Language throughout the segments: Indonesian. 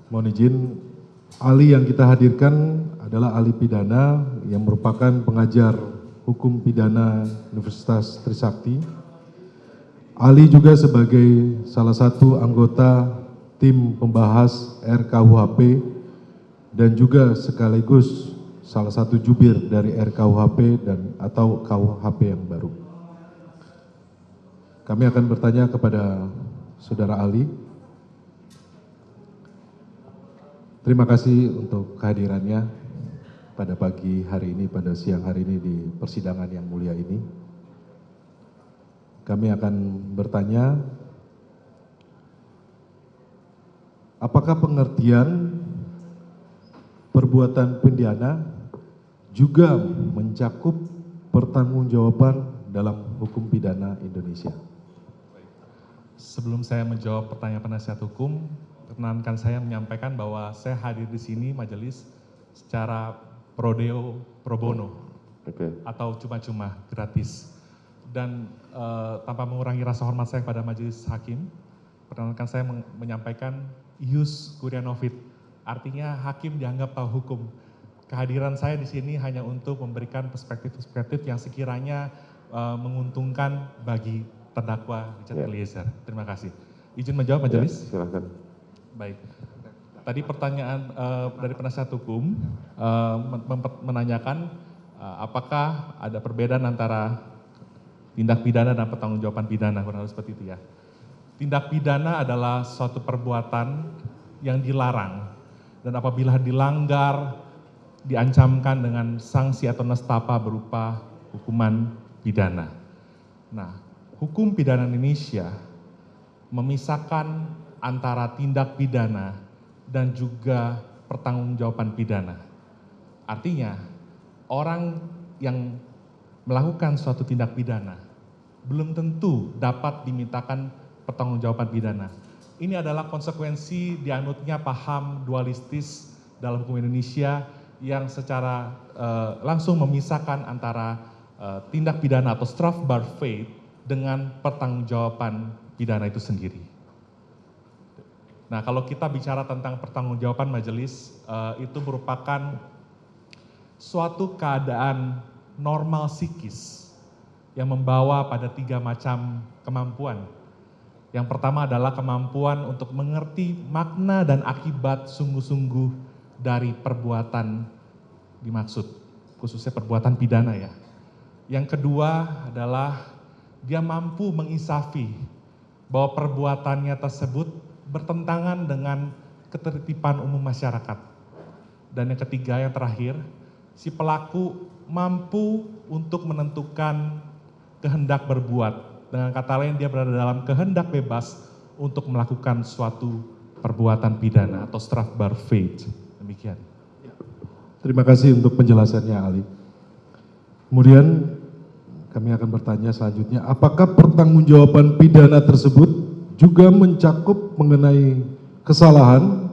Mohon izin, ahli yang kita hadirkan adalah ahli pidana yang merupakan pengajar hukum pidana Universitas Trisakti. Ahli juga sebagai salah satu anggota tim pembahas RKUHP dan juga sekaligus salah satu jubir dari RKUHP dan atau KUHP yang baru. Kami akan bertanya kepada saudara ahli. Terima kasih untuk kehadirannya pada pagi hari ini, pada siang hari ini di persidangan yang mulia ini. Kami akan bertanya, apakah pengertian perbuatan pidana juga mencakup pertanggungjawaban dalam hukum pidana Indonesia? Sebelum saya menjawab pertanyaan penasihat hukum, perkenankan saya menyampaikan bahwa saya hadir di sini majelis secara pro bono atau cuma-cuma gratis. Dan tanpa mengurangi rasa hormat saya kepada majelis hakim, perkenankan saya menyampaikan ius curia novit, artinya hakim dianggap tahu hukum. Kehadiran saya di sini hanya untuk memberikan perspektif-perspektif yang sekiranya menguntungkan bagi terdakwa Richard Eliezer. Terima kasih. Izin menjawab majelis? Silakan. Baik. Tadi pertanyaan dari penasihat hukum menanyakan apakah ada perbedaan antara tindak pidana dan pertanggungjawaban pidana, kurang lebih seperti itu ya. Tindak pidana adalah suatu perbuatan yang dilarang dan apabila dilanggar diancamkan dengan sanksi atau nestapa berupa hukuman pidana. Nah, hukum pidana Indonesia memisahkan antara tindak pidana dan juga pertanggungjawaban pidana. Artinya, orang yang melakukan suatu tindak pidana belum tentu dapat dimintakan pertanggungjawaban pidana. Ini adalah konsekuensi dianutnya paham dualistis dalam hukum Indonesia yang secara langsung memisahkan antara tindak pidana atau strafbar feit dengan pertanggungjawaban pidana itu sendiri. Nah, kalau kita bicara tentang pertanggungjawaban majelis, itu merupakan suatu keadaan normal psikis yang membawa pada 3 macam kemampuan. Yang pertama adalah kemampuan untuk mengerti makna dan akibat sungguh-sungguh dari perbuatan dimaksud, khususnya perbuatan pidana ya. Yang kedua adalah dia mampu menginsafi bahwa perbuatannya tersebut bertentangan dengan ketertiban umum masyarakat. Dan yang ketiga, yang terakhir, si pelaku mampu untuk menentukan kehendak berbuat. Dengan kata lain, dia berada dalam kehendak bebas untuk melakukan suatu perbuatan pidana atau strafbar feit. Demikian. Terima kasih untuk penjelasannya, ahli. Kemudian kami akan bertanya selanjutnya, apakah pertanggungjawaban pidana tersebut juga mencakup mengenai kesalahan,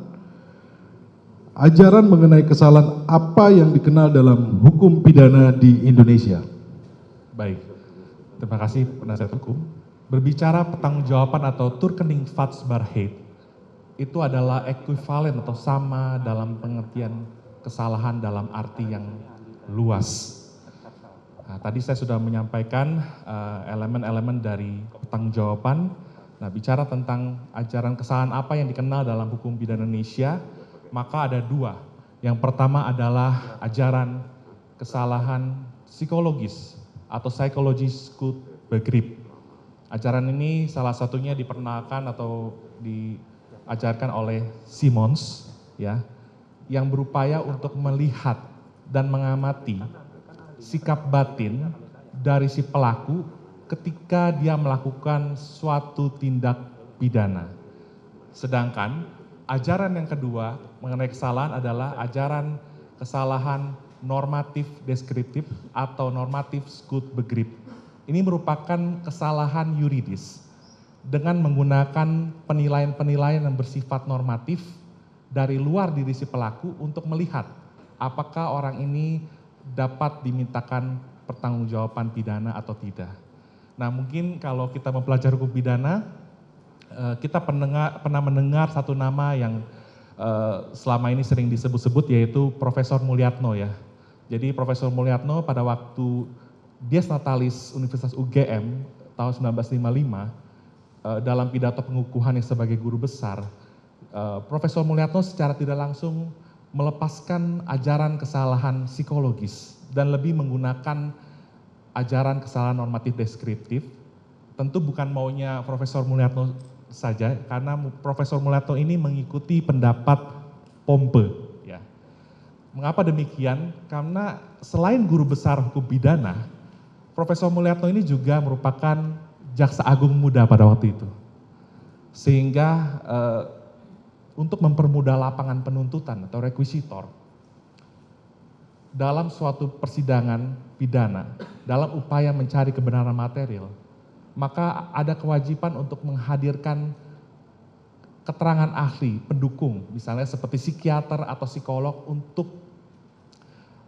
ajaran mengenai kesalahan apa yang dikenal dalam hukum pidana di Indonesia? Baik, terima kasih penasihat hukum. Berbicara pertanggungjawaban atau Turkeningvatsbaarheid, itu adalah ekuivalen atau sama dalam pengertian kesalahan dalam arti yang luas. Nah, tadi saya sudah menyampaikan elemen-elemen dari pertanggungjawaban. Nah, bicara tentang ajaran kesalahan apa yang dikenal dalam hukum pidana Indonesia, maka ada 2. Yang pertama adalah ajaran kesalahan psikologis atau psychological begrip. Ajaran ini salah satunya diperkenalkan atau diajarkan oleh Simons, ya, yang berupaya untuk melihat dan mengamati sikap batin dari si pelaku ketika dia melakukan suatu tindak pidana. Sedangkan ajaran yang kedua mengenai kesalahan adalah ajaran kesalahan normatif deskriptif atau normatif skut begrip. Ini merupakan kesalahan yuridis dengan menggunakan penilaian-penilaian yang bersifat normatif dari luar diri si pelaku untuk melihat apakah orang ini dapat dimintakan pertanggungjawaban pidana atau tidak. Nah, mungkin kalau kita mempelajari hukum pidana, kita pernah mendengar satu nama yang selama ini sering disebut-sebut, yaitu Profesor Mulyatno ya. Jadi Profesor Mulyatno pada waktu Dies Natalis Universitas UGM tahun 1955, dalam pidato pengukuhannya sebagai guru besar, Profesor Mulyatno secara tidak langsung melepaskan ajaran kesalahan psikologis dan lebih menggunakan ajaran kesalahan normatif deskriptif. Tentu bukan maunya Profesor Mulyatno saja, karena Profesor Mulyatno ini mengikuti pendapat Pompe. Ya. Mengapa demikian? Karena selain guru besar hukum pidana, Profesor Mulyatno ini juga merupakan jaksa agung muda pada waktu itu. Sehingga untuk mempermudah lapangan penuntutan atau rekuisitor, dalam suatu persidangan pidana, dalam upaya mencari kebenaran material, maka ada kewajiban untuk menghadirkan keterangan ahli, pendukung, misalnya seperti psikiater atau psikolog untuk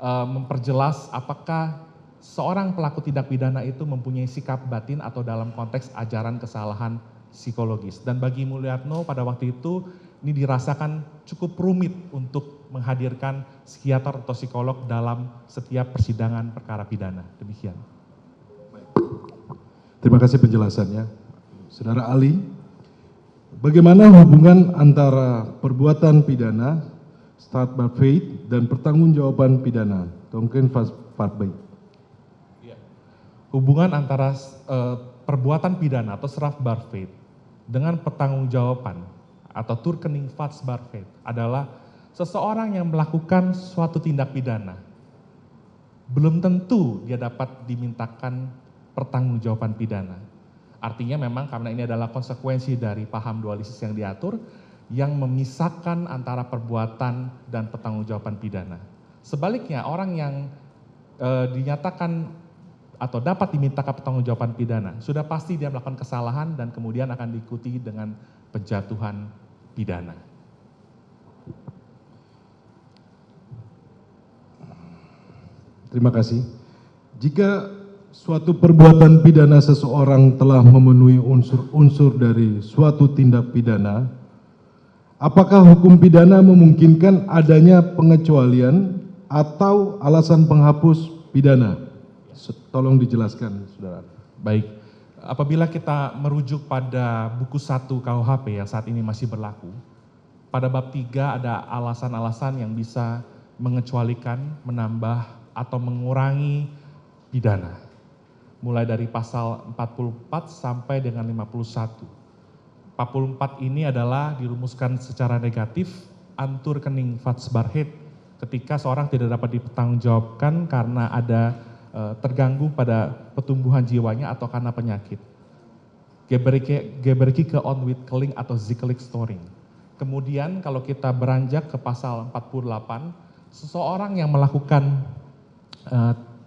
memperjelas apakah seorang pelaku tindak pidana itu mempunyai sikap batin atau dalam konteks ajaran kesalahan psikologis. Dan bagi Mulyatno pada waktu itu ini dirasakan cukup rumit untuk menghadirkan psikiater atau psikolog dalam setiap persidangan perkara pidana. Demikian. Terima kasih penjelasannya. Saudara Ali, bagaimana hubungan antara perbuatan pidana, strafbare feit, dan pertanggungjawaban pidana, tongken farbeit? Hubungan antara perbuatan pidana atau strafbare feit dengan pertanggungjawaban atau toekenningsvatbaar feit adalah seseorang yang melakukan suatu tindak pidana. Belum tentu dia dapat dimintakan pertanggungjawaban pidana. Artinya memang karena ini adalah konsekuensi dari paham dualistis yang diatur, yang memisahkan antara perbuatan dan pertanggungjawaban pidana. Sebaliknya orang yang dinyatakan atau dapat dimintakan pertanggungjawaban pidana, sudah pasti dia melakukan kesalahan dan kemudian akan diikuti dengan penjatuhan pidana. Terima kasih. Jika suatu perbuatan pidana seseorang telah memenuhi unsur-unsur dari suatu tindak pidana, apakah hukum pidana memungkinkan adanya pengecualian atau alasan penghapus pidana? Tolong dijelaskan, saudara. Baik, apabila kita merujuk pada buku 1 KUHP yang saat ini masih berlaku, pada bab 3 ada alasan-alasan yang bisa mengecualikan, menambah, atau mengurangi pidana. Mulai dari pasal 44 sampai dengan 51. 44 ini adalah dirumuskan secara negatif, toekenningsvatbaar ketika seorang tidak dapat dipertanggungjawabkan karena ada terganggu pada pertumbuhan jiwanya atau karena penyakit. Gebreke ontwikkeling atau ziekelijk storing. Kemudian kalau kita beranjak ke pasal 48, seseorang yang melakukan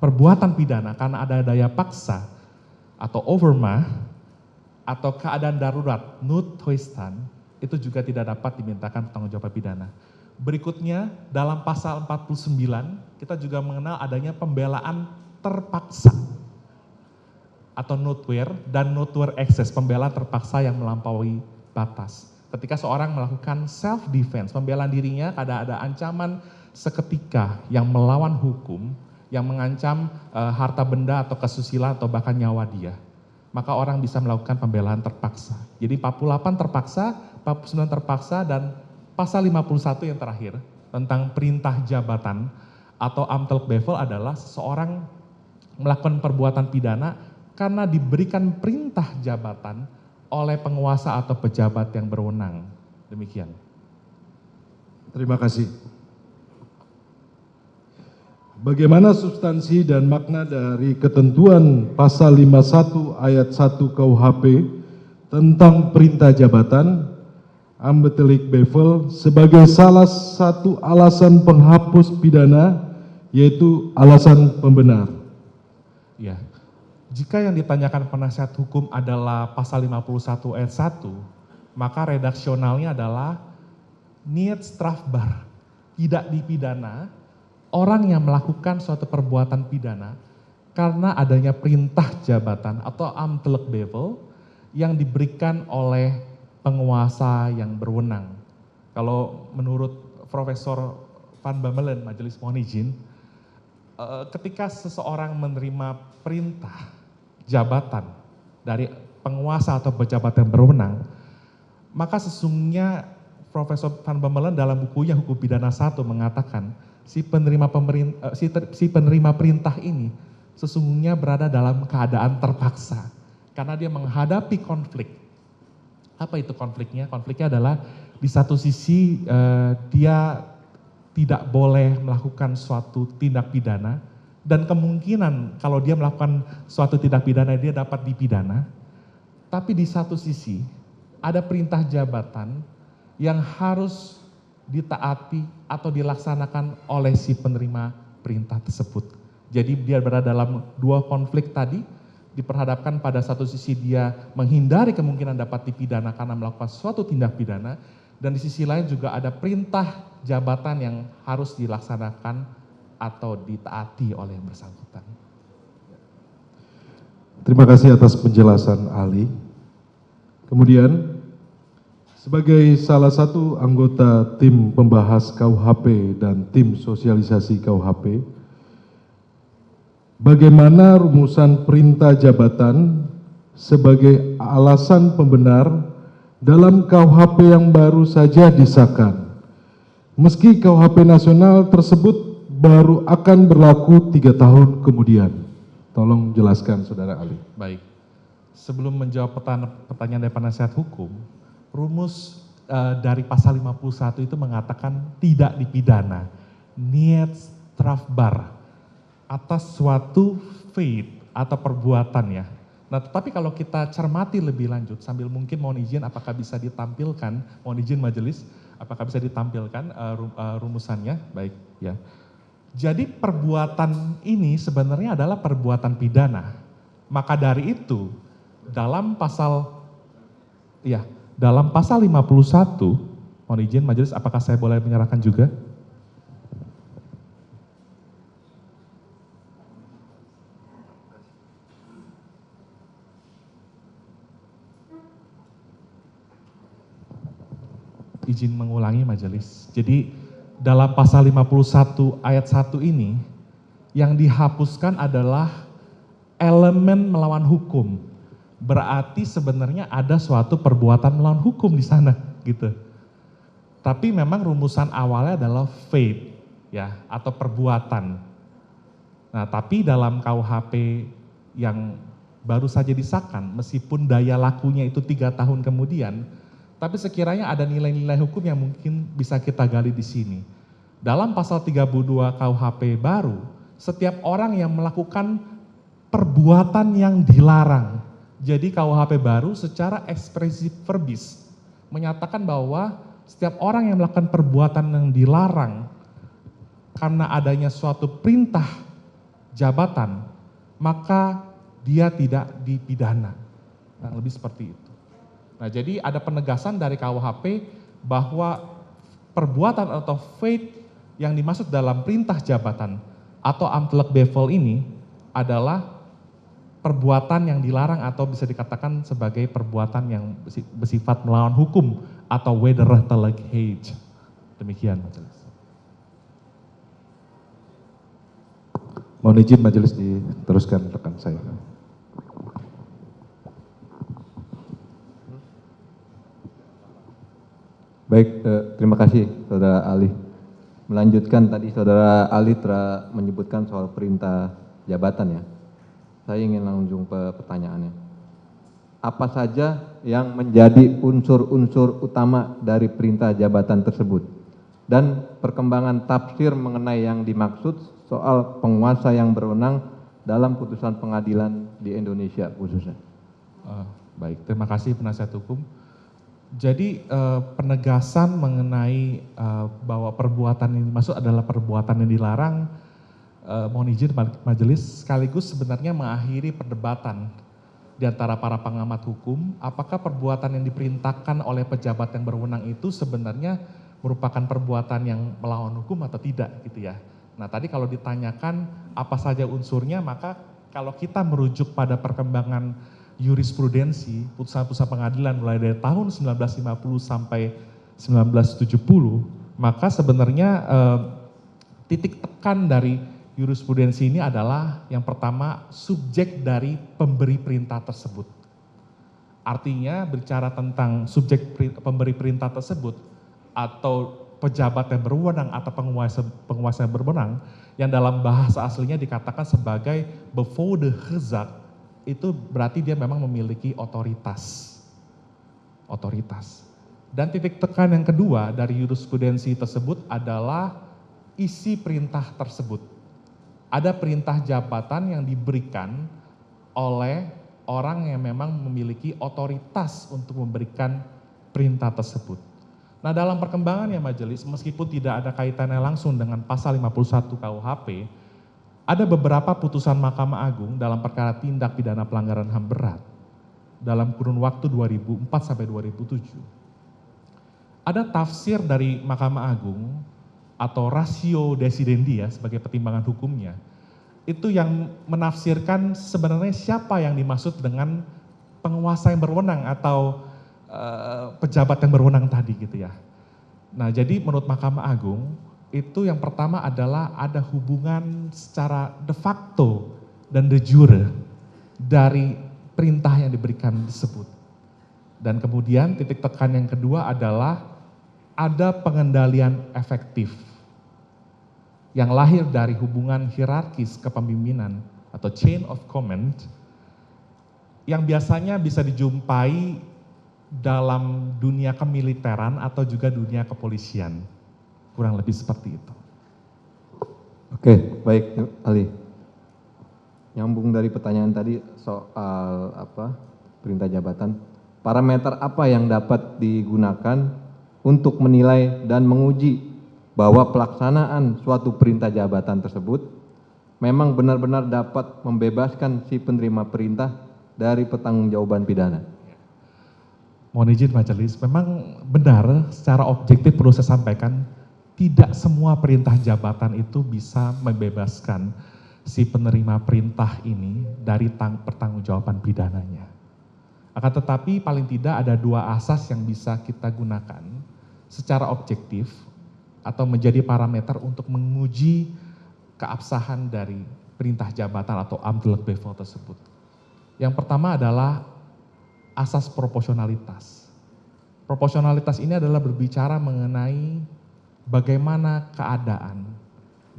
perbuatan pidana karena ada daya paksa atau overmacht atau keadaan darurat noodtoestand itu juga tidak dapat dimintakan pertanggungjawaban pidana. Berikutnya dalam pasal 49 kita juga mengenal adanya pembelaan terpaksa atau noodweer dan noodweer excess, pembelaan terpaksa yang melampaui batas. Ketika seorang melakukan self defense, pembelaan dirinya karena ada ancaman seketika yang melawan hukum, yang mengancam harta benda atau kesusilaan atau bahkan nyawa dia, maka orang bisa melakukan pembelaan terpaksa. Jadi 48 terpaksa, 49 terpaksa, dan pasal 51 yang terakhir tentang perintah jabatan atau ambtelijk bevel adalah seseorang melakukan perbuatan pidana karena diberikan perintah jabatan oleh penguasa atau pejabat yang berwenang. Demikian. Terima kasih. Bagaimana substansi dan makna dari ketentuan pasal 51 ayat 1 KUHP tentang perintah jabatan ambtelijk bevel sebagai salah satu alasan penghapus pidana, yaitu alasan pembenar? Ya, jika yang ditanyakan penasihat hukum adalah pasal 51 ayat 1, maka redaksionalnya adalah niet strafbaar, tidak dipidana, orang yang melakukan suatu perbuatan pidana karena adanya perintah jabatan atau ambtelijk bevel yang diberikan oleh penguasa yang berwenang. Kalau menurut Profesor Van Bemmelen, Majelis mohon izin, ketika seseorang menerima perintah jabatan dari penguasa atau pejabat yang berwenang, maka sesungguhnya Profesor Van Bemmelen dalam bukunya Hukum Pidana 1 mengatakan si penerima perintah ini sesungguhnya berada dalam keadaan terpaksa karena dia menghadapi konflik. Apa itu konfliknya? Konfliknya adalah di satu sisi dia tidak boleh melakukan suatu tindak pidana dan kemungkinan kalau dia melakukan suatu tindak pidana dia dapat dipidana. Tapi di satu sisi ada perintah jabatan yang harus ditaati atau dilaksanakan oleh si penerima perintah tersebut. Jadi dia berada dalam dua konflik tadi, diperhadapkan pada satu sisi dia menghindari kemungkinan dapat dipidana karena melakukan suatu tindak pidana, dan di sisi lain juga ada perintah jabatan yang harus dilaksanakan atau ditaati oleh yang bersangkutan. Terima kasih atas penjelasan ahli. Kemudian, sebagai salah satu anggota tim pembahas KUHP dan tim sosialisasi KUHP, bagaimana rumusan perintah jabatan sebagai alasan pembenar dalam KUHP yang baru saja disahkan, meski KUHP nasional tersebut baru akan berlaku 3 tahun kemudian? Tolong jelaskan, Saudara ahli. Baik, sebelum menjawab pertanyaan dari penasihat hukum, rumus dari pasal 51 itu mengatakan tidak dipidana, niet strafbar, atas suatu faith atau perbuatan ya. Nah, tetapi kalau kita cermati lebih lanjut, sambil mungkin mohon izin apakah bisa ditampilkan, mohon izin majelis, apakah bisa ditampilkan rumusannya, baik ya. Jadi perbuatan ini sebenarnya adalah perbuatan pidana. Maka dari itu, dalam pasal 51, mohon izin majelis, apakah saya boleh menyerahkan juga? Izin mengulangi majelis. Jadi dalam pasal 51 ayat 1 ini yang dihapuskan adalah elemen melawan hukum. Berarti sebenarnya ada suatu perbuatan melawan hukum di sana gitu. Tapi memang rumusan awalnya adalah faith ya atau perbuatan. Nah, tapi dalam KUHP yang baru saja disahkan meskipun daya lakunya itu 3 tahun kemudian, tapi sekiranya ada nilai-nilai hukum yang mungkin bisa kita gali di sini. Dalam pasal 32 KUHP baru, setiap orang yang melakukan perbuatan yang dilarang. Jadi KUHP baru secara ekspresif verbis menyatakan bahwa setiap orang yang melakukan perbuatan yang dilarang karena adanya suatu perintah jabatan, maka dia tidak dipidana. Nah, lebih seperti itu. Nah, jadi ada penegasan dari KUHP bahwa perbuatan atau faith yang dimaksud dalam perintah jabatan atau amtelk bevel ini adalah perbuatan yang dilarang atau bisa dikatakan sebagai perbuatan yang bersifat melawan hukum atau wederrechtelijkheid. Demikian majelis. Mohon izin majelis diteruskan rekan saya. Baik, terima kasih Saudara Ali. Melanjutkan tadi Saudara Ali telah menyebutkan soal perintah jabatan ya. Saya ingin langsung ke pertanyaannya. Apa saja yang menjadi unsur-unsur utama dari perintah jabatan tersebut? Dan perkembangan tafsir mengenai yang dimaksud soal penguasa yang berwenang dalam putusan pengadilan di Indonesia khususnya. Baik, terima kasih penasihat hukum. Jadi penegasan mengenai bahwa perbuatan yang dimaksud adalah perbuatan yang dilarang, mohon izin majelis, sekaligus sebenarnya mengakhiri perdebatan di antara para pengamat hukum, apakah perbuatan yang diperintahkan oleh pejabat yang berwenang itu sebenarnya merupakan perbuatan yang melawan hukum atau tidak gitu ya. Nah, tadi kalau ditanyakan apa saja unsurnya, maka kalau kita merujuk pada perkembangan jurisprudensi, putusan-putusan pengadilan mulai dari tahun 1950 sampai 1970, maka sebenarnya titik tekan dari jurisprudensi ini adalah yang pertama subjek dari pemberi perintah tersebut. Artinya bicara tentang subjek pemberi perintah tersebut atau pejabat yang berwenang atau penguasa yang berwenang yang dalam bahasa aslinya dikatakan sebagai bevoegde-gezag, itu berarti dia memang memiliki otoritas. Dan titik tekan yang kedua dari jurisprudensi tersebut adalah isi perintah tersebut. Ada perintah jabatan yang diberikan oleh orang yang memang memiliki otoritas untuk memberikan perintah tersebut. Nah, dalam perkembangan ya majelis, meskipun tidak ada kaitannya langsung dengan pasal 51 KUHP, ada beberapa putusan Mahkamah Agung dalam perkara tindak pidana pelanggaran HAM berat dalam kurun waktu 2004 sampai 2007. Ada tafsir dari Mahkamah Agung atau ratio decidendi ya sebagai pertimbangan hukumnya, itu yang menafsirkan sebenarnya siapa yang dimaksud dengan penguasa yang berwenang atau pejabat yang berwenang tadi gitu ya. Nah, jadi menurut Mahkamah Agung itu yang pertama adalah ada hubungan secara de facto dan de jure dari perintah yang diberikan tersebut. Dan kemudian titik tekan yang kedua adalah ada pengendalian efektif yang lahir dari hubungan hierarkis kepemimpinan atau chain of command yang biasanya bisa dijumpai dalam dunia kemiliteran atau juga dunia kepolisian. Kurang lebih seperti itu. Oke, baik Ali. Nyambung dari pertanyaan tadi soal perintah jabatan, parameter apa yang dapat digunakan untuk menilai dan menguji bahwa pelaksanaan suatu perintah jabatan tersebut memang benar-benar dapat membebaskan si penerima perintah dari pertanggungjawaban pidana? Mohon izin majelis, memang benar secara objektif perlu saya sampaikan, tidak semua perintah jabatan itu bisa membebaskan si penerima perintah ini dari pertanggungjawaban pidananya. Akan tetapi paling tidak ada dua asas yang bisa kita gunakan secara objektif atau menjadi parameter untuk menguji keabsahan dari perintah jabatan atau ambtelijk bevel tersebut. Yang pertama adalah asas proporsionalitas. Proporsionalitas ini adalah berbicara mengenai bagaimana keadaan,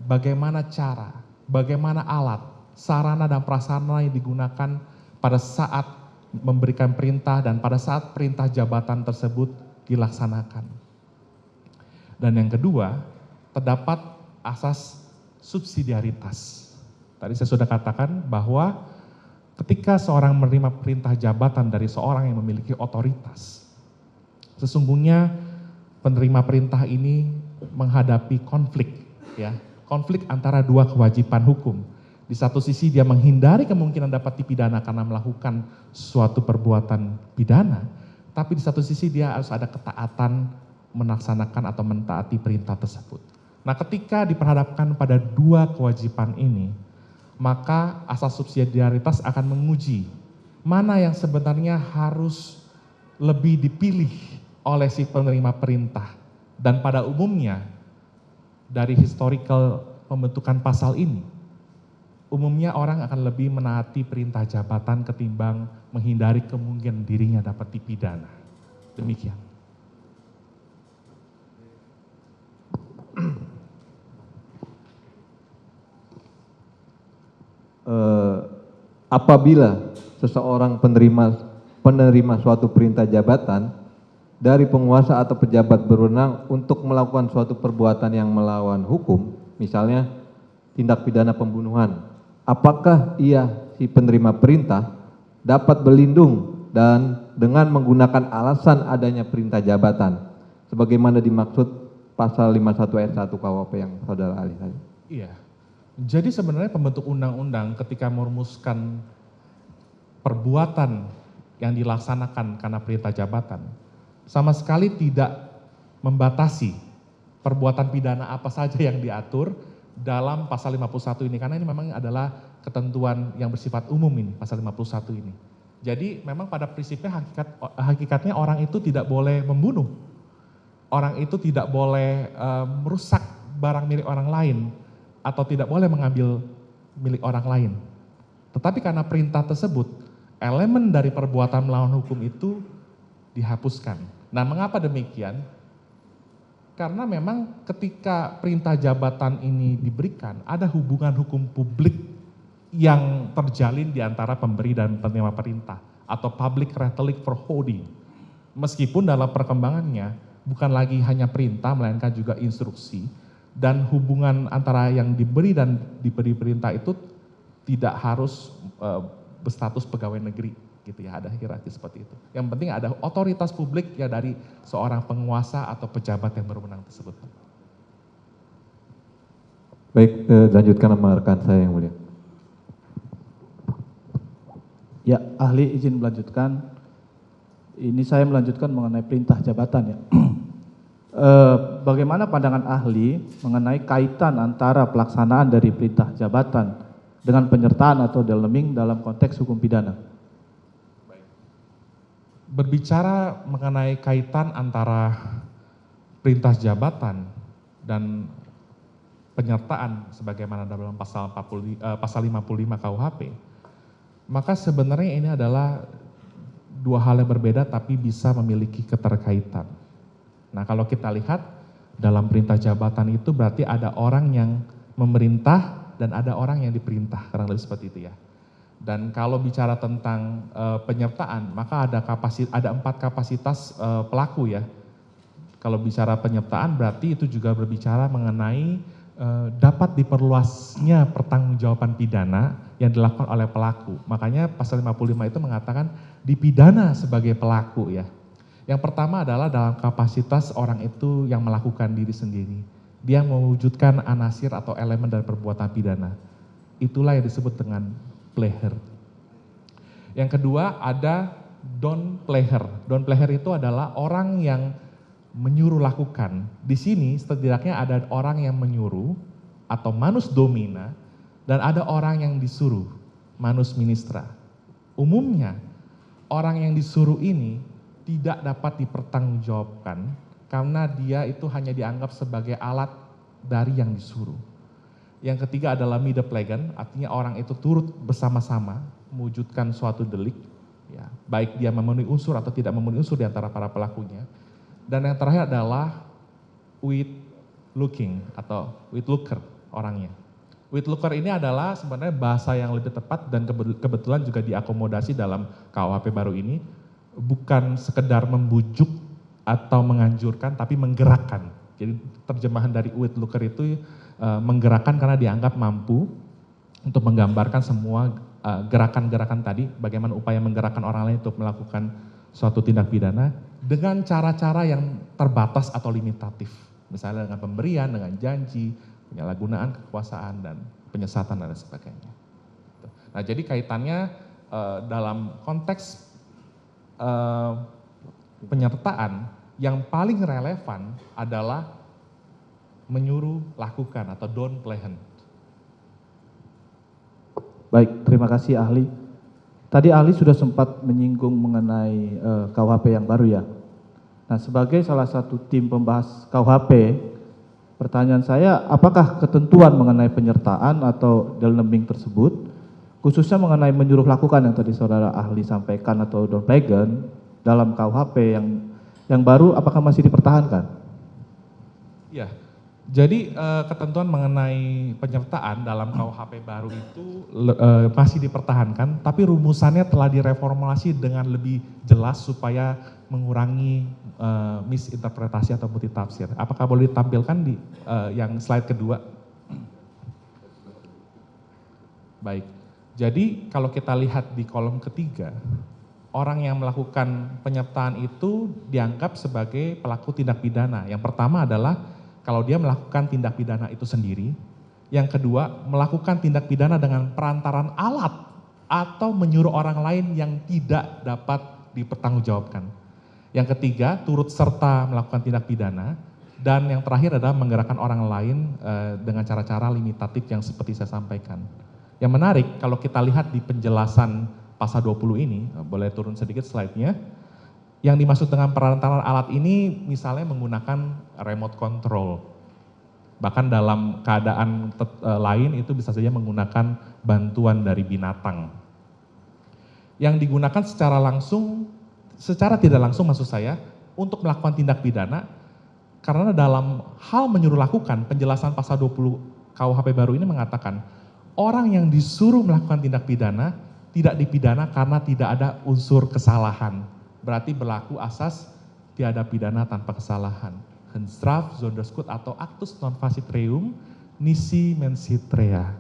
bagaimana cara, bagaimana alat, sarana dan prasarana yang digunakan pada saat memberikan perintah dan pada saat perintah jabatan tersebut dilaksanakan. Dan yang kedua, terdapat asas subsidiaritas. Tadi saya sudah katakan bahwa ketika seorang menerima perintah jabatan dari seorang yang memiliki otoritas, sesungguhnya penerima perintah ini menghadapi konflik, ya, konflik antara dua kewajiban hukum. Di satu sisi dia menghindari kemungkinan dapat dipidana karena melakukan suatu perbuatan pidana, tapi di satu sisi dia harus ada ketaatan melaksanakan atau mentaati perintah tersebut. Nah, ketika diperhadapkan pada dua kewajiban ini, maka asas subsidiaritas akan menguji mana yang sebenarnya harus lebih dipilih oleh si penerima perintah. Dan pada umumnya, dari historical pembentukan pasal ini, umumnya orang akan lebih menaati perintah jabatan ketimbang menghindari kemungkinan dirinya dapat dipidana. Demikian. Apabila seseorang penerima suatu perintah jabatan dari penguasa atau pejabat berwenang untuk melakukan suatu perbuatan yang melawan hukum, misalnya tindak pidana pembunuhan, apakah ia si penerima perintah dapat berlindung dan dengan menggunakan alasan adanya perintah jabatan sebagaimana dimaksud pasal 51 ayat 1 KUHP yang saudara ahli tadi? Iya. Jadi sebenarnya pembentuk undang-undang ketika merumuskan perbuatan yang dilaksanakan karena perintah jabatan sama sekali tidak membatasi perbuatan pidana apa saja yang diatur dalam pasal 51 ini, karena ini memang adalah ketentuan yang bersifat umum ini, pasal 51 ini. Jadi memang pada prinsipnya hakikatnya orang itu tidak boleh membunuh. orang itu tidak boleh merusak barang milik orang lain atau tidak boleh mengambil milik orang lain. Tetapi karena perintah tersebut, elemen dari perbuatan melawan hukum itu dihapuskan. Nah, mengapa demikian? Karena memang ketika perintah jabatan ini diberikan, ada hubungan hukum publik yang terjalin di antara pemberi dan penerima perintah, atau public relic for holding. Meskipun dalam perkembangannya, bukan lagi hanya perintah, melainkan juga instruksi, dan hubungan antara yang diberi dan diberi perintah itu tidak harus berstatus pegawai negeri, gitu ya, ada hierarki seperti itu. Yang penting ada otoritas publik ya dari seorang penguasa atau pejabat yang berwenang tersebut. Baik, lanjutkan sama rekan saya yang mulia. Ya, ahli izin melanjutkan. Ini saya melanjutkan mengenai perintah jabatan ya. Bagaimana pandangan ahli mengenai kaitan antara pelaksanaan dari perintah jabatan dengan penyertaan atau dalaming dalam konteks hukum pidana? Berbicara mengenai kaitan antara perintah jabatan dan penyertaan sebagaimana dalam pasal 55 KUHP, maka sebenarnya ini adalah dua hal yang berbeda tapi bisa memiliki keterkaitan. Nah, kalau kita lihat dalam perintah jabatan itu berarti ada orang yang memerintah dan ada orang yang diperintah, kurang lebih seperti itu ya. Dan kalau bicara tentang penyertaan, maka ada 4 kapasitas pelaku ya. Kalau bicara penyertaan berarti itu juga berbicara mengenai dapat diperluasnya pertanggungjawaban pidana yang dilakukan oleh pelaku. Makanya pasal 55 itu mengatakan dipidana sebagai pelaku ya. Yang pertama adalah dalam kapasitas orang itu yang melakukan diri sendiri. Dia mewujudkan anasir atau elemen dari perbuatan pidana. Itulah yang disebut dengan player. Yang kedua ada don player. Don player itu adalah orang yang menyuruh lakukan. Di sini setidaknya ada orang yang menyuruh atau manus domina dan ada orang yang disuruh, manus ministra. Umumnya orang yang disuruh ini tidak dapat dipertanggungjawabkan karena dia itu hanya dianggap sebagai alat dari yang disuruh. Yang ketiga adalah mideplegan, artinya orang itu turut bersama-sama mewujudkan suatu delik, ya, baik dia memenuhi unsur atau tidak memenuhi unsur di antara para pelakunya. Dan yang terakhir adalah with looking atau with looker orangnya. With looker ini adalah sebenarnya bahasa yang lebih tepat dan kebetulan juga diakomodasi dalam KUHP baru ini, bukan sekedar membujuk atau menganjurkan tapi menggerakkan. Jadi terjemahan dari with looker itu menggerakkan karena dianggap mampu untuk menggambarkan semua gerakan-gerakan tadi, bagaimana upaya menggerakkan orang lain untuk melakukan suatu tindak pidana dengan cara-cara yang terbatas atau limitatif. Misalnya dengan pemberian, dengan janji, penyalahgunaan kekuasaan dan penyesatan dan sebagainya. Nah, jadi kaitannya dalam konteks penyertaan yang paling relevan adalah menyuruh lakukan atau don't play hand. Baik, terima kasih ahli. Tadi ahli sudah sempat menyinggung mengenai KUHP yang baru ya. Nah, sebagai salah satu tim pembahas KUHP, pertanyaan saya, apakah ketentuan mengenai penyertaan atau dalaming tersebut, khususnya mengenai menyuruh lakukan yang tadi saudara ahli sampaikan atau don't play gun dalam KUHP yang baru, apakah masih dipertahankan? Ya, jadi ketentuan mengenai penyertaan dalam KUHP baru itu masih dipertahankan, tapi rumusannya telah direformulasi dengan lebih jelas supaya mengurangi misinterpretasi atau multitafsir. Apakah boleh ditampilkan di yang slide kedua? Baik, jadi kalau kita lihat di kolom ketiga, orang yang melakukan penyertaan itu dianggap sebagai pelaku tindak pidana. Yang pertama adalah kalau dia melakukan tindak pidana itu sendiri. Yang kedua, melakukan tindak pidana dengan perantaran alat atau menyuruh orang lain yang tidak dapat dipertanggungjawabkan. Yang ketiga, turut serta melakukan tindak pidana. Dan yang terakhir adalah menggerakkan orang lain dengan cara-cara limitatif yang seperti saya sampaikan. Yang menarik, kalau kita lihat di penjelasan pasal 20 ini, boleh turun sedikit slide-nya. Yang dimaksud dengan perantaran alat ini misalnya menggunakan remote control. Bahkan dalam keadaan lain itu bisa saja menggunakan bantuan dari binatang. Yang digunakan secara tidak langsung maksud saya, untuk melakukan tindak pidana, karena dalam hal menyuruh lakukan, penjelasan pasal 20 KUHP baru ini mengatakan, orang yang disuruh melakukan tindak pidana tidak dipidana karena tidak ada unsur kesalahan. Berarti berlaku asas tiada pidana tanpa kesalahan. Hensstraf, Zonderschuld atau actus non facit reum, nisi mensit rea.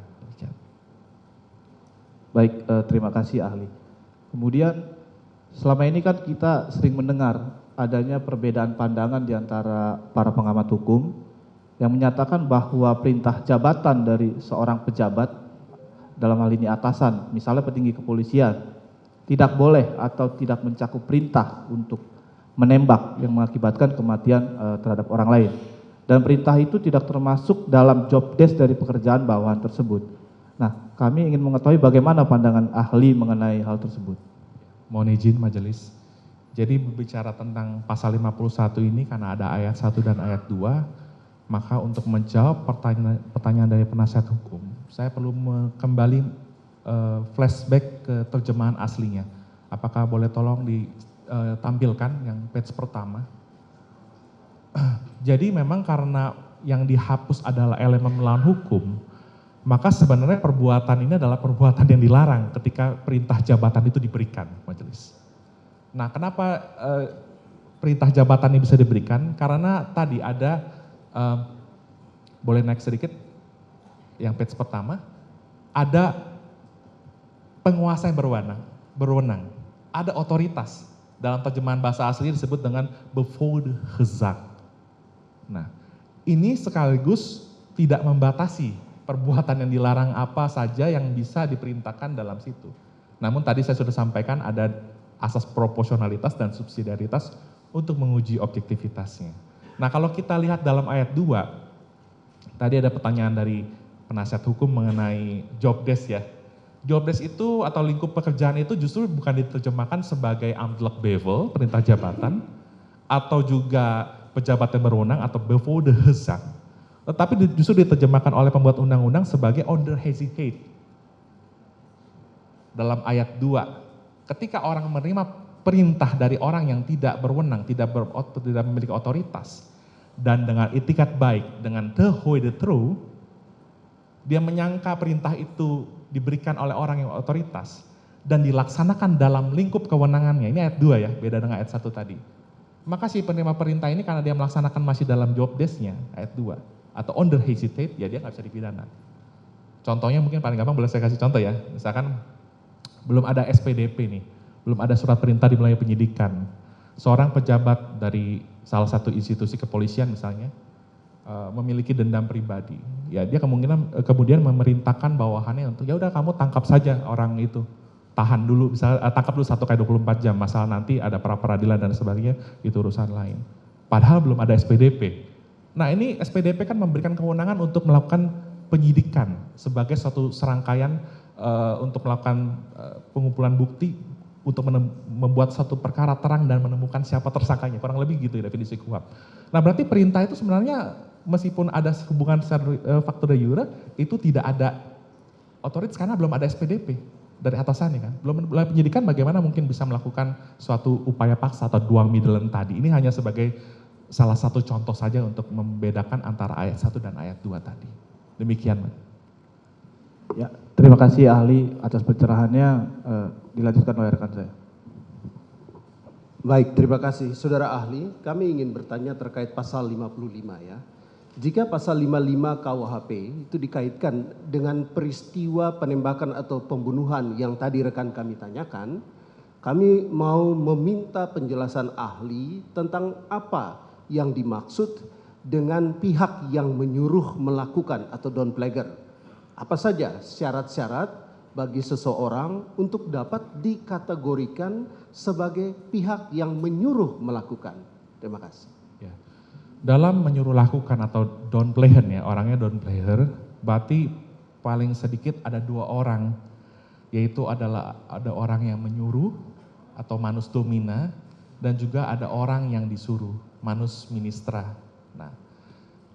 Baik, terima kasih ahli. Kemudian selama ini kan kita sering mendengar adanya perbedaan pandangan di antara para pengamat hukum yang menyatakan bahwa perintah jabatan dari seorang pejabat, dalam hal ini atasan, misalnya petinggi kepolisian, tidak boleh atau tidak mencakup perintah untuk menembak yang mengakibatkan kematian terhadap orang lain. Dan perintah itu tidak termasuk dalam job desk dari pekerjaan bawahan tersebut. Nah, kami ingin mengetahui bagaimana pandangan ahli mengenai hal tersebut. Mohon izin majelis. Jadi berbicara tentang pasal 51 ini karena ada ayat 1 dan ayat 2, maka untuk menjawab pertanyaan dari penasihat hukum, saya perlu kembali flashback ke terjemahan aslinya. Apakah boleh tolong ditampilkan yang page pertama? Jadi memang karena yang dihapus adalah elemen melawan hukum, maka sebenarnya perbuatan ini adalah perbuatan yang dilarang ketika perintah jabatan itu diberikan, majelis. Nah, kenapa perintah jabatan ini bisa diberikan? Karena tadi ada, boleh naik sedikit, yang page pertama, ada penguasa yang berwenang, ada otoritas. Dalam terjemahan bahasa asli disebut dengan bevoegdgezag. Nah, ini sekaligus tidak membatasi perbuatan yang dilarang apa saja yang bisa diperintahkan dalam situ. Namun tadi saya sudah sampaikan ada asas proporsionalitas dan subsidiaritas untuk menguji objektivitasnya. Nah, kalau kita lihat dalam ayat 2, tadi ada pertanyaan dari penasihat hukum mengenai job desk ya. Job desk itu atau lingkup pekerjaan itu justru bukan diterjemahkan sebagai ambtelijk bevel, perintah jabatan, atau juga pejabat yang berwenang atau bevoegdgezag. Tetapi justru diterjemahkan oleh pembuat undang-undang sebagai onderhezigheid. Dalam ayat 2, ketika orang menerima perintah dari orang yang tidak berwenang, tidak memiliki otoritas, dan dengan itikat baik, dengan de goede trouw, dia menyangka perintah itu diberikan oleh orang yang otoritas dan dilaksanakan dalam lingkup kewenangannya. Ini ayat 2 ya, beda dengan ayat 1 tadi. Maka si penerima perintah ini karena dia melaksanakan masih dalam job desk-nya, ayat 2, atau onderhezigheid, ya dia nggak bisa dipidana. Contohnya mungkin paling gampang boleh saya kasih contoh ya, misalkan belum ada SPDP nih, belum ada surat perintah dimulai penyidikan. Seorang pejabat dari salah satu institusi kepolisian misalnya, memiliki dendam pribadi, ya dia kemudian memerintahkan bawahannya untuk ya udah kamu tangkap saja orang itu, tahan dulu, bisa tangkap dulu 1x24 jam, masalah nanti ada pra peradilan dan sebagainya, itu urusan lain. Padahal belum ada SPDP. Nah ini SPDP kan memberikan kewenangan untuk melakukan penyidikan sebagai suatu serangkaian untuk melakukan pengumpulan bukti untuk membuat satu perkara terang dan menemukan siapa tersangkanya, kurang lebih gitu ya definisi KUHP. Nah berarti perintah itu sebenarnya meskipun ada hubungan facto de jure, itu tidak ada otoritas karena belum ada SPDP dari atasannya kan. Belum mulai penyidikan bagaimana mungkin bisa melakukan suatu upaya paksa atau dual middelen tadi. Ini hanya sebagai salah satu contoh saja untuk membedakan antara ayat 1 dan ayat 2 tadi. Demikian. Ya, terima kasih ahli atas pencerahannya, dilanjutkan oleh rekan saya. Baik, terima kasih. Saudara ahli, kami ingin bertanya terkait pasal 55 ya. Jika pasal 55 KUHP itu dikaitkan dengan peristiwa penembakan atau pembunuhan yang tadi rekan kami tanyakan, kami mau meminta penjelasan ahli tentang apa yang dimaksud dengan pihak yang menyuruh melakukan atau downplagger. Apa saja syarat-syarat bagi seseorang untuk dapat dikategorikan sebagai pihak yang menyuruh melakukan. Terima kasih. Ya. Dalam menyuruh lakukan atau downplayer ya, orangnya downplayer, berarti paling sedikit ada 2 orang, yaitu adalah ada orang yang menyuruh atau manus domina, dan juga ada orang yang disuruh, manus ministra. Nah,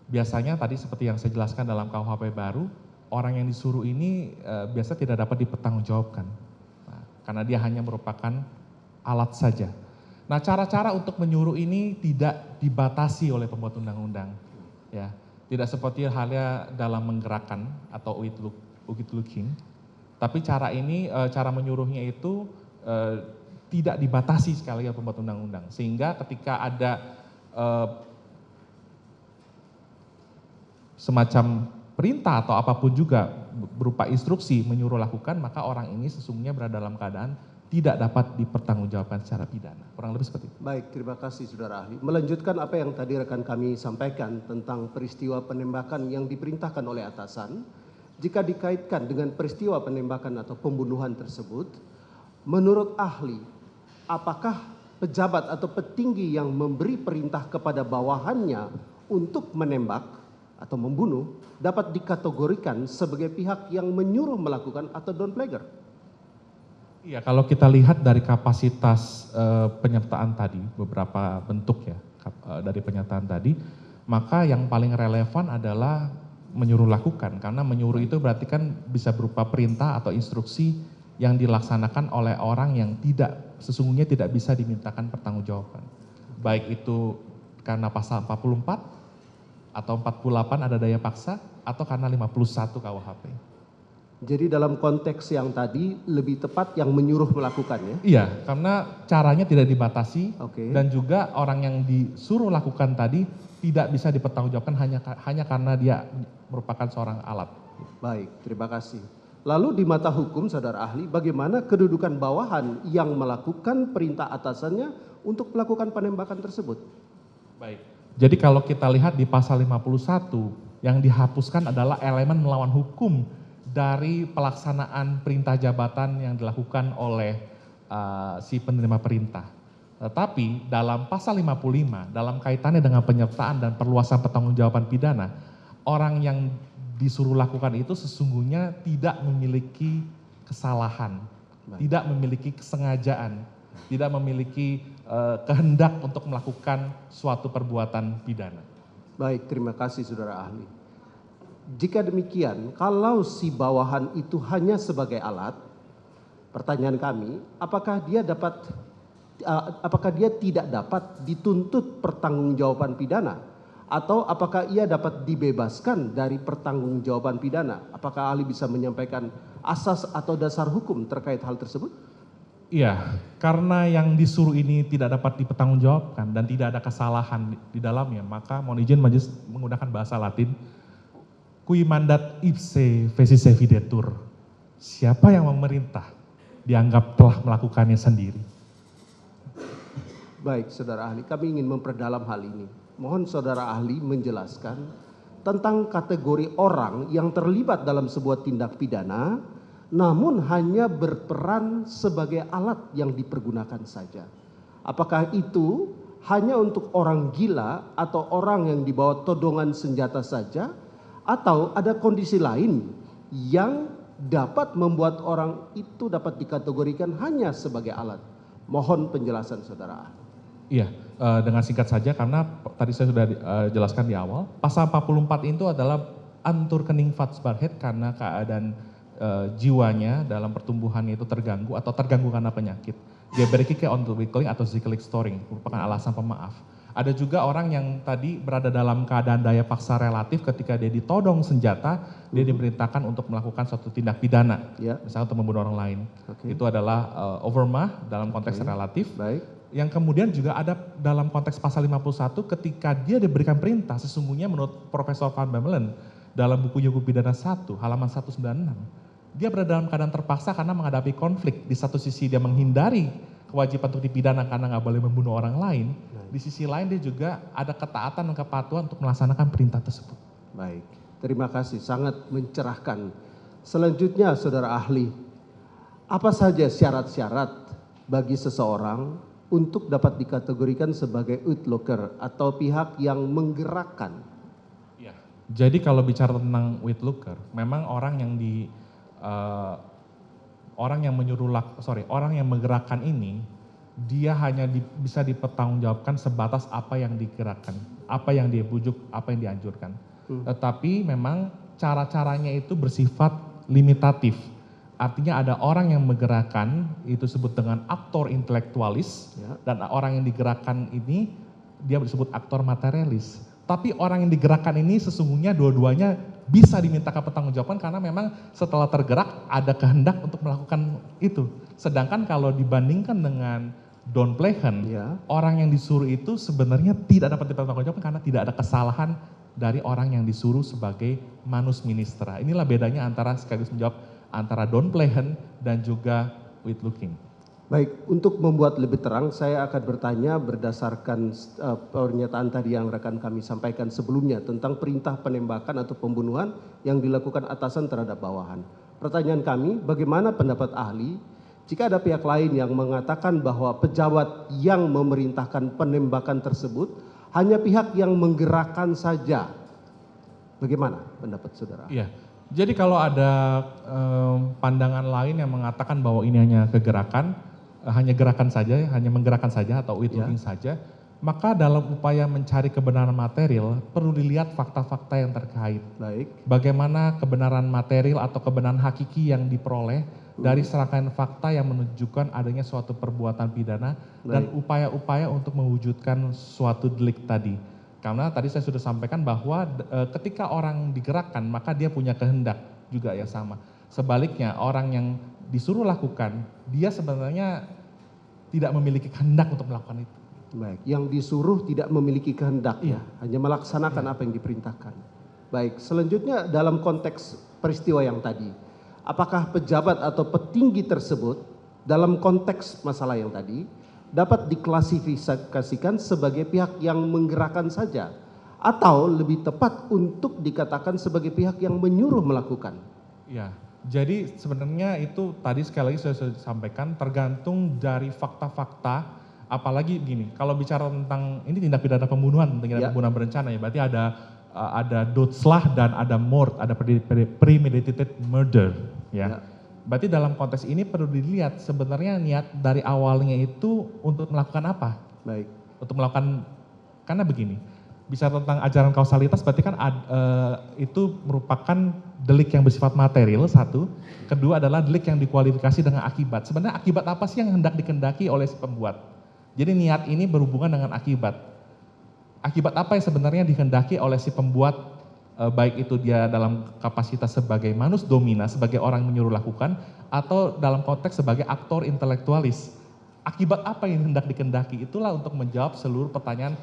biasanya tadi seperti yang saya jelaskan dalam KUHP baru, orang yang disuruh ini biasa tidak dapat dipertanggungjawabkan. Nah, karena dia hanya merupakan alat saja. Nah, cara-cara untuk menyuruh ini tidak dibatasi oleh pembuat undang-undang. Ya, tidak seperti halnya dalam menggerakkan atau with looking. Tapi cara ini, cara menyuruhnya itu tidak dibatasi sekali oleh pembuat undang-undang. Sehingga ketika ada semacam perintah atau apapun juga berupa instruksi menyuruh lakukan, maka orang ini sesungguhnya berada dalam keadaan tidak dapat dipertanggungjawabkan secara pidana. Kurang lebih seperti itu. Baik, terima kasih saudara ahli. Melanjutkan apa yang tadi rekan kami sampaikan tentang peristiwa penembakan yang diperintahkan oleh atasan, jika dikaitkan dengan peristiwa penembakan atau pembunuhan tersebut, menurut ahli, apakah pejabat atau petinggi yang memberi perintah kepada bawahannya untuk menembak atau membunuh dapat dikategorikan sebagai pihak yang menyuruh melakukan atau downplagger? Iya, kalau kita lihat dari kapasitas penyertaan tadi, beberapa bentuk ya dari penyertaan tadi, maka yang paling relevan adalah menyuruh lakukan, karena menyuruh itu berarti kan bisa berupa perintah atau instruksi yang dilaksanakan oleh orang yang sesungguhnya tidak bisa dimintakan pertanggungjawaban. Baik itu karena pasal 44 atau 48 ada daya paksa, atau karena 51 KUHP. Jadi dalam konteks yang tadi lebih tepat yang menyuruh melakukannya? Iya, karena caranya tidak dibatasi. Oke. Dan juga orang yang disuruh lakukan tadi tidak bisa dipertanggungjawabkan hanya karena dia merupakan seorang alat. Baik, terima kasih. Lalu di mata hukum saudara ahli, bagaimana kedudukan bawahan yang melakukan perintah atasannya untuk melakukan penembakan tersebut? Baik. Jadi kalau kita lihat di pasal 51, yang dihapuskan adalah elemen melawan hukum dari pelaksanaan perintah jabatan yang dilakukan oleh si penerima perintah. Tetapi dalam pasal 55, dalam kaitannya dengan penyertaan dan perluasan pertanggungjawaban pidana, orang yang disuruh lakukan itu sesungguhnya tidak memiliki kesalahan, tidak memiliki kesengajaan, tidak memiliki kehendak untuk melakukan suatu perbuatan pidana. Baik, terima kasih saudara ahli. Jika demikian, kalau si bawahan itu hanya sebagai alat, pertanyaan kami, apakah dia tidak dapat dituntut pertanggungjawaban pidana, atau apakah ia dapat dibebaskan dari pertanggungjawaban pidana? Apakah ahli bisa menyampaikan asas atau dasar hukum terkait hal tersebut? Iya, karena yang disuruh ini tidak dapat dipertanggungjawabkan dan tidak ada kesalahan di dalamnya, maka mohon izin majelis menggunakan bahasa Latin, Qui mandat ipse fecisse videtur. Siapa yang memerintah dianggap telah melakukannya sendiri. Baik, saudara ahli, kami ingin memperdalam hal ini. Mohon saudara ahli menjelaskan tentang kategori orang yang terlibat dalam sebuah tindak pidana, namun hanya berperan sebagai alat yang dipergunakan saja. Apakah itu hanya untuk orang gila atau orang yang dibawa todongan senjata saja, atau ada kondisi lain yang dapat membuat orang itu dapat dikategorikan hanya sebagai alat? Mohon penjelasan saudara ahli. Iya, dengan singkat saja karena tadi saya sudah jelaskan di awal, pasal 44 itu adalah anturkening vatsbarhet karena keadaan jiwanya dalam pertumbuhannya itu terganggu atau terganggu karena penyakit. Dia berikik ontwikkeling atau zikkelik storing, merupakan alasan pemaaf. Ada juga orang yang tadi berada dalam keadaan daya paksa relatif ketika dia ditodong senjata, dia diperintahkan untuk melakukan suatu tindak pidana, misalnya untuk membunuh orang lain. Itu adalah overmah dalam konteks relatif. Baik. Yang kemudian juga ada dalam konteks pasal 51 ketika dia diberikan perintah, sesungguhnya menurut Profesor Van Bemmelen dalam buku Hukum Pidana 1 halaman 196, dia berada dalam keadaan terpaksa karena menghadapi konflik. Di satu sisi dia menghindari kewajiban untuk dipidana karena nggak boleh membunuh orang lain. Di sisi lain dia juga ada ketaatan dan kepatuhan untuk melaksanakan perintah tersebut. Baik, terima kasih, sangat mencerahkan. Selanjutnya saudara ahli, apa saja syarat-syarat bagi seseorang untuk dapat dikategorikan sebagai uitloker atau pihak yang menggerakkan? Ya. Jadi kalau bicara tentang uitloker, memang orang yang orang yang menggerakkan ini dia hanya bisa dipertanggungjawabkan sebatas apa yang digerakkan, apa yang dia bujuk, apa yang dianjurkan. Tetapi memang cara-caranya itu bersifat limitatif. Artinya ada orang yang menggerakkan, itu disebut dengan aktor intelektualis, dan orang yang digerakkan ini dia disebut aktor materialis. Tapi orang yang digerakkan ini sesungguhnya dua-duanya bisa dimintakan pertanggungjawaban karena memang setelah tergerak ada kehendak untuk melakukan itu. Sedangkan kalau dibandingkan dengan Don Plehen, orang yang disuruh itu sebenarnya tidak dapat dipertanggungjawabkan karena tidak ada kesalahan dari orang yang disuruh sebagai manus ministra. Inilah bedanya antara sekaligus menjawab antara Don Plehen dan juga Wittluking. Baik, untuk membuat lebih terang, saya akan bertanya berdasarkan pernyataan tadi yang rekan kami sampaikan sebelumnya tentang perintah penembakan atau pembunuhan yang dilakukan atasan terhadap bawahan. Pertanyaan kami, bagaimana pendapat ahli jika ada pihak lain yang mengatakan bahwa pejabat yang memerintahkan penembakan tersebut hanya pihak yang menggerakkan saja? Bagaimana pendapat saudara? Iya, jadi kalau ada pandangan lain yang mengatakan bahwa ini hanya hanya gerakan saja, hanya menggerakkan saja atau Wittluking saja, maka dalam upaya mencari kebenaran material perlu dilihat fakta-fakta yang terkait. Baik. Bagaimana kebenaran material atau kebenaran hakiki yang diperoleh dari serangkaian fakta yang menunjukkan adanya suatu perbuatan pidana dan upaya-upaya untuk mewujudkan suatu delik tadi. Karena tadi saya sudah sampaikan bahwa ketika orang digerakkan maka dia punya kehendak juga ya sama. Sebaliknya orang yang disuruh lakukan dia sebenarnya tidak memiliki kehendak untuk melakukan itu. Baik, yang disuruh tidak memiliki kehendak hanya melaksanakan apa yang diperintahkan. Baik, selanjutnya dalam konteks peristiwa yang tadi, apakah pejabat atau petinggi tersebut dalam konteks masalah yang tadi dapat diklasifikasikan sebagai pihak yang menggerakkan saja atau lebih tepat untuk dikatakan sebagai pihak yang menyuruh melakukan? Ya, jadi sebenarnya itu tadi sekali lagi saya sudah sampaikan tergantung dari fakta-fakta. Apalagi gini, kalau bicara tentang ini tindak pidana pembunuhan, tindak pembunuhan berencana ya, berarti ada Doodslag dan ada mord, ada premeditated murder ya. Berarti dalam konteks ini perlu dilihat sebenarnya niat dari awalnya itu untuk melakukan apa? Baik. Untuk melakukan, karena begini, bisa tentang ajaran kausalitas berarti kan itu merupakan delik yang bersifat material satu, kedua adalah delik yang dikualifikasi dengan akibat. Sebenarnya akibat apa sih yang hendak dikendaki oleh si pembuat? Jadi niat ini berhubungan dengan akibat. Akibat apa yang sebenarnya dikehendaki oleh si pembuat, baik itu dia dalam kapasitas sebagai manus domina, sebagai orang yang menyuruh lakukan, atau dalam konteks sebagai aktor intelektualis. Akibat apa yang hendak dikehendaki? Itulah untuk menjawab seluruh pertanyaan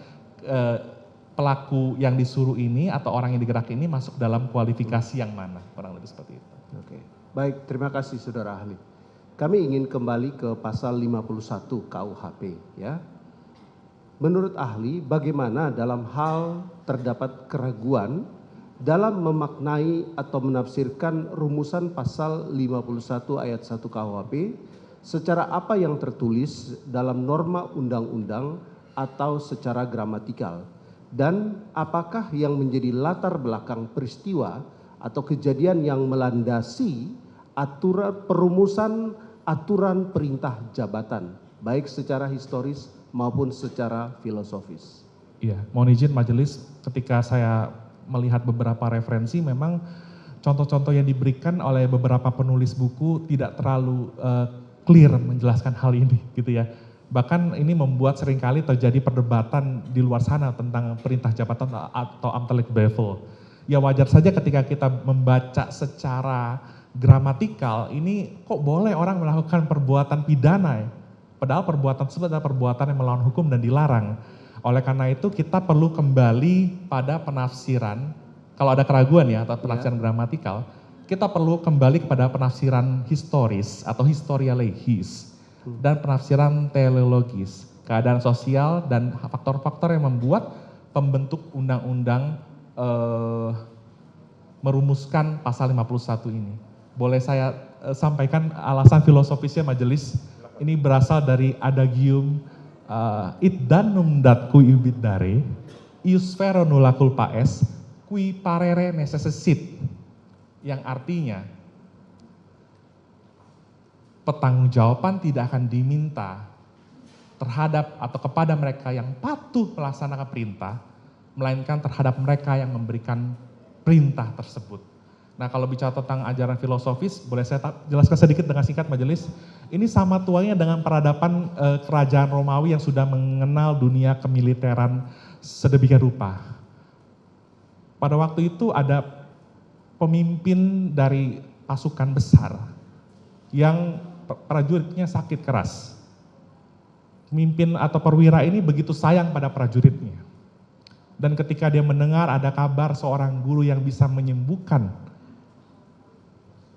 pelaku yang disuruh ini atau orang yang digerak ini masuk dalam kualifikasi yang mana, kurang lebih seperti itu. Oke. Baik, terima kasih saudara ahli. Kami ingin kembali ke pasal 51 KUHP ya. Menurut ahli, bagaimana dalam hal terdapat keraguan dalam memaknai atau menafsirkan rumusan pasal 51 ayat 1 KUHP secara apa yang tertulis dalam norma undang-undang atau secara gramatikal? Dan apakah yang menjadi latar belakang peristiwa atau kejadian yang melandasi aturan perumusan aturan perintah jabatan, baik secara historis maupun secara filosofis? Iya, mohon izin majelis, ketika saya melihat beberapa referensi, memang contoh-contoh yang diberikan oleh beberapa penulis buku tidak terlalu clear menjelaskan hal ini, gitu ya. Bahkan ini membuat seringkali terjadi perdebatan di luar sana tentang perintah jabatan atau amtelk bevel. Ya wajar saja ketika kita membaca secara gramatikal, ini kok boleh orang melakukan perbuatan pidana ya? Padahal perbuatan tersebut adalah perbuatan yang melawan hukum dan dilarang. Oleh karena itu kita perlu kembali pada penafsiran, kalau ada keraguan ya atau penafsiran gramatikal, kita perlu kembali kepada penafsiran historis atau historia legis dan penafsiran teleologis, keadaan sosial dan faktor-faktor yang membuat pembentuk undang-undang merumuskan pasal 51 ini. Boleh saya sampaikan alasan filosofisnya majelis? Ini berasal dari adagium id danum dat cui ubit dare, ius vero nulla culpa est, qui parere necessit, yang artinya pertanggungjawaban tidak akan diminta terhadap atau kepada mereka yang patuh melaksanakan perintah, melainkan terhadap mereka yang memberikan perintah tersebut. Nah, kalau bicara tentang ajaran filosofis, boleh saya jelaskan sedikit dengan singkat majelis. Ini sama tuanya dengan peradaban kerajaan Romawi yang sudah mengenal dunia kemiliteran sedemikian rupa. Pada waktu itu ada pemimpin dari pasukan besar yang prajuritnya sakit keras. Pemimpin atau perwira ini begitu sayang pada prajuritnya. Dan ketika dia mendengar ada kabar seorang guru yang bisa menyembuhkan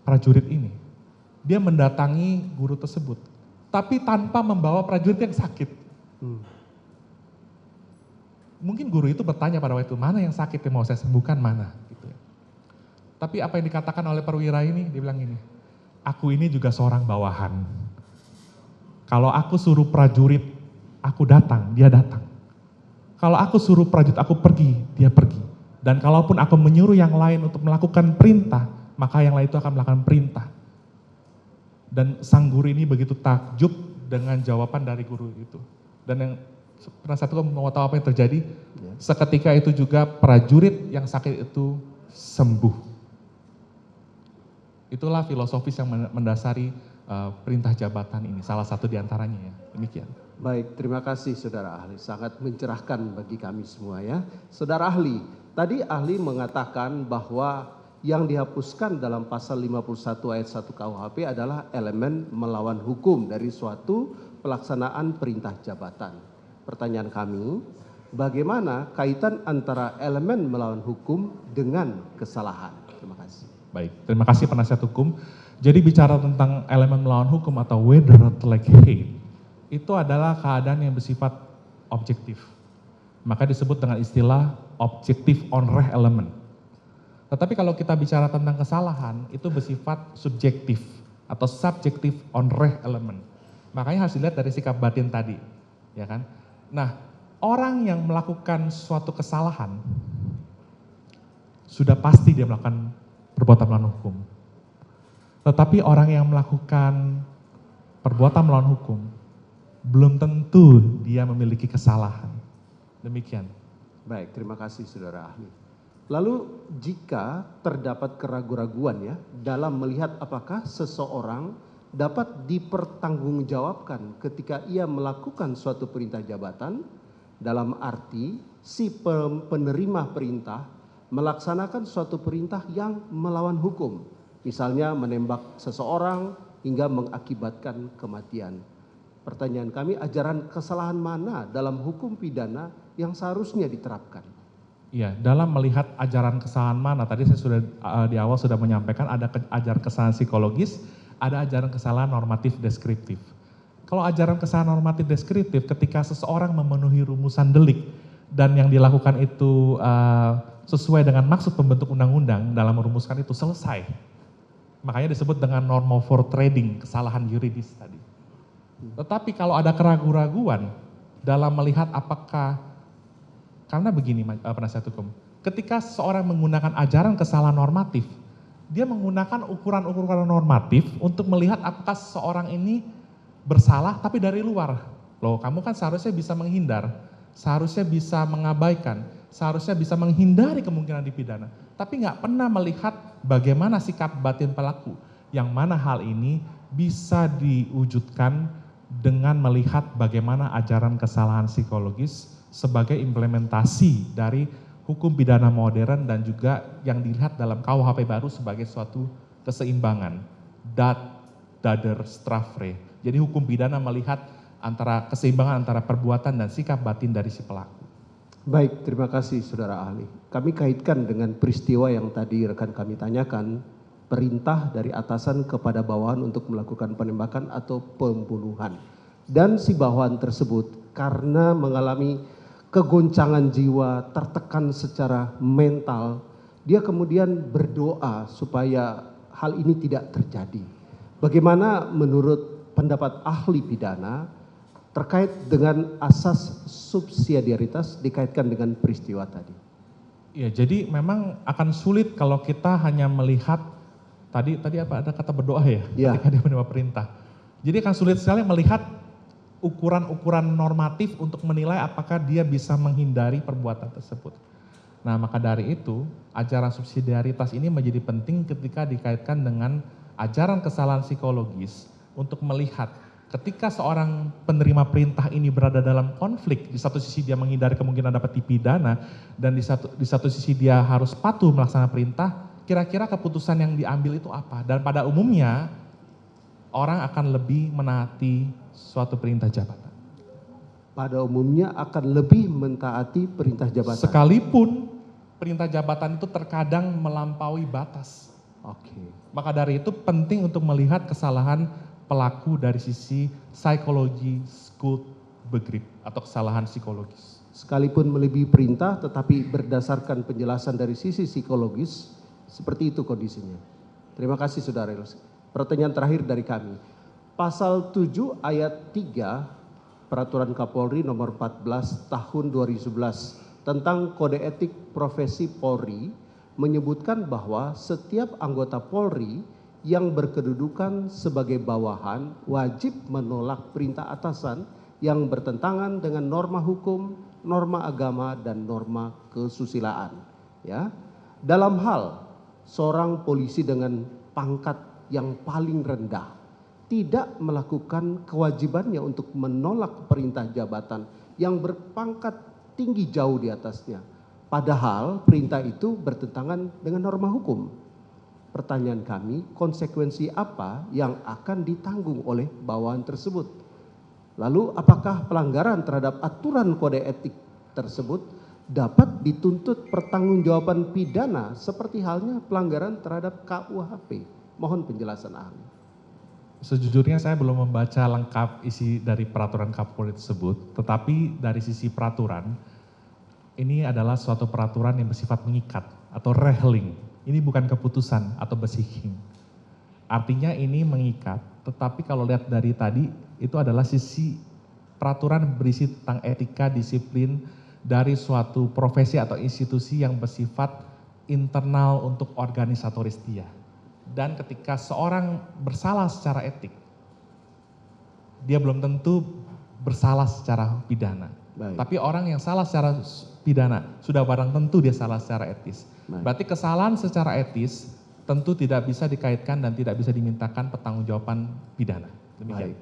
prajurit ini, dia mendatangi guru tersebut, tapi tanpa membawa prajurit yang sakit. Mungkin guru itu bertanya pada waktu itu, mana yang sakit yang mau saya sembuhkan, mana? Gitu ya. Tapi apa yang dikatakan oleh perwira ini, dia bilang gini, aku ini juga seorang bawahan. Kalau aku suruh prajurit, aku datang, dia datang. Kalau aku suruh prajurit, aku pergi, dia pergi. Dan kalaupun aku menyuruh yang lain untuk melakukan perintah, maka yang lain itu akan melakukan perintah. Dan sang guru ini begitu takjub dengan jawaban dari guru itu. Dan yang pernah satu mau tahu apa yang terjadi? Seketika itu juga prajurit yang sakit itu sembuh. Itulah filosofis yang mendasari perintah jabatan ini, salah satu diantaranya ya. Demikian. Baik, terima kasih saudara ahli, sangat mencerahkan bagi kami semua ya. Saudara ahli, tadi ahli mengatakan bahwa yang dihapuskan dalam pasal 51 ayat 1 KUHP adalah elemen melawan hukum dari suatu pelaksanaan perintah jabatan. Pertanyaan kami, bagaimana kaitan antara elemen melawan hukum dengan kesalahan? Terima kasih. Baik, terima kasih penasihat hukum. Jadi bicara tentang elemen melawan hukum atau whether like hate, itu adalah keadaan yang bersifat objektif. Maka disebut dengan istilah objective on-reh element. Tetapi kalau kita bicara tentang kesalahan, itu bersifat subjektif atau subjective on-reh element. Makanya harus dilihat dari sikap batin tadi, ya kan? Nah, orang yang melakukan suatu kesalahan, sudah pasti dia melakukan perbuatan melawan hukum. Tetapi orang yang melakukan perbuatan melawan hukum, belum tentu dia memiliki kesalahan. Demikian. Baik, terima kasih saudara ahli. Lalu jika terdapat keraguan-raguan ya dalam melihat apakah seseorang dapat dipertanggungjawabkan ketika ia melakukan suatu perintah jabatan, dalam arti si penerima perintah melaksanakan suatu perintah yang melawan hukum, misalnya menembak seseorang hingga mengakibatkan kematian. Pertanyaan kami, ajaran kesalahan mana dalam hukum pidana yang seharusnya diterapkan? Iya, dalam melihat ajaran kesalahan mana, tadi saya sudah di awal sudah menyampaikan ada ajaran kesalahan psikologis, ada ajaran kesalahan normatif deskriptif. Kalau ajaran kesalahan normatif deskriptif, ketika seseorang memenuhi rumusan delik dan yang dilakukan itu sesuai dengan maksud pembentuk undang-undang dalam merumuskan itu selesai. Makanya disebut dengan normal for trading, kesalahan yuridis tadi. Tetapi kalau ada keraguan-raguan dalam melihat apakah, karena begini penasihat hukum, ketika seorang menggunakan ajaran kesalahan normatif, dia menggunakan ukuran-ukuran normatif untuk melihat apakah seseorang ini bersalah tapi dari luar. Loh, kamu kan seharusnya bisa menghindar, seharusnya bisa mengabaikan, seharusnya bisa menghindari kemungkinan dipidana. Tapi nggak pernah melihat bagaimana sikap batin pelaku, yang mana hal ini bisa diwujudkan dengan melihat bagaimana ajaran kesalahan psikologis sebagai implementasi dari hukum pidana modern dan juga yang dilihat dalam KUHP baru sebagai suatu keseimbangan, dader strafre. Jadi hukum pidana melihat antara keseimbangan antara perbuatan dan sikap batin dari si pelaku. Baik, terima kasih saudara ahli. Kami kaitkan dengan peristiwa yang tadi rekan kami tanyakan, perintah dari atasan kepada bawahan untuk melakukan penembakan atau pembunuhan. Dan si bawahan tersebut karena mengalami kegoncangan jiwa, tertekan secara mental, dia kemudian berdoa supaya hal ini tidak terjadi. Bagaimana menurut pendapat ahli pidana terkait dengan asas subsidiaritas dikaitkan dengan peristiwa tadi? Ya, jadi memang akan sulit kalau kita hanya melihat tadi apa ada kata berdoa ya, Ya. ketika dia menerima perintah. Jadi akan sulit sekali melihat ukuran-ukuran normatif untuk menilai apakah dia bisa menghindari perbuatan tersebut. Nah, maka dari itu, ajaran subsidiaritas ini menjadi penting ketika dikaitkan dengan ajaran kesalahan psikologis untuk melihat ketika seorang penerima perintah ini berada dalam konflik, di satu sisi dia menghindari kemungkinan dapat dipidana, dan di satu sisi dia harus patuh melaksanakan perintah, kira-kira keputusan yang diambil itu apa? Dan pada umumnya, orang akan lebih menaati suatu perintah jabatan. Pada umumnya akan lebih mentaati perintah jabatan. Sekalipun perintah jabatan itu terkadang melampaui batas. Oke. Maka dari itu penting untuk melihat kesalahan pelaku dari sisi psikologi skuld begrip atau kesalahan psikologis. Sekalipun melebihi perintah tetapi berdasarkan penjelasan dari sisi psikologis, seperti itu kondisinya. Terima kasih Saudara Ilyas. Pertanyaan terakhir dari kami. Pasal 7 ayat 3 Peraturan Kapolri nomor 14 tahun 2011 tentang kode etik profesi Polri menyebutkan bahwa setiap anggota Polri yang berkedudukan sebagai bawahan wajib menolak perintah atasan yang bertentangan dengan norma hukum, norma agama, dan norma kesusilaan. Ya, dalam hal seorang polisi dengan pangkat yang paling rendah tidak melakukan kewajibannya untuk menolak perintah jabatan yang berpangkat tinggi jauh di atasnya. Padahal perintah itu bertentangan dengan norma hukum. Pertanyaan kami, konsekuensi apa yang akan ditanggung oleh bawahan tersebut? Lalu apakah pelanggaran terhadap aturan kode etik tersebut dapat dituntut pertanggungjawaban pidana seperti halnya pelanggaran terhadap KUHP? Mohon penjelasan ahli. Sejujurnya saya belum membaca lengkap isi dari peraturan Kapolri tersebut, tetapi dari sisi peraturan, ini adalah suatu peraturan yang bersifat mengikat atau rehling. Ini bukan keputusan atau besiking. Artinya ini mengikat, tetapi kalau lihat dari tadi, itu adalah sisi peraturan berisi tentang etika, disiplin dari suatu profesi atau institusi yang bersifat internal untuk organisatoris dia. Dan ketika seorang bersalah secara etik, dia belum tentu bersalah secara pidana. Baik. Tapi orang yang salah secara pidana, sudah barang tentu dia salah secara etis. Baik. Berarti kesalahan secara etis tentu tidak bisa dikaitkan dan tidak bisa dimintakan pertanggungjawaban pidana. Demikian. Baik.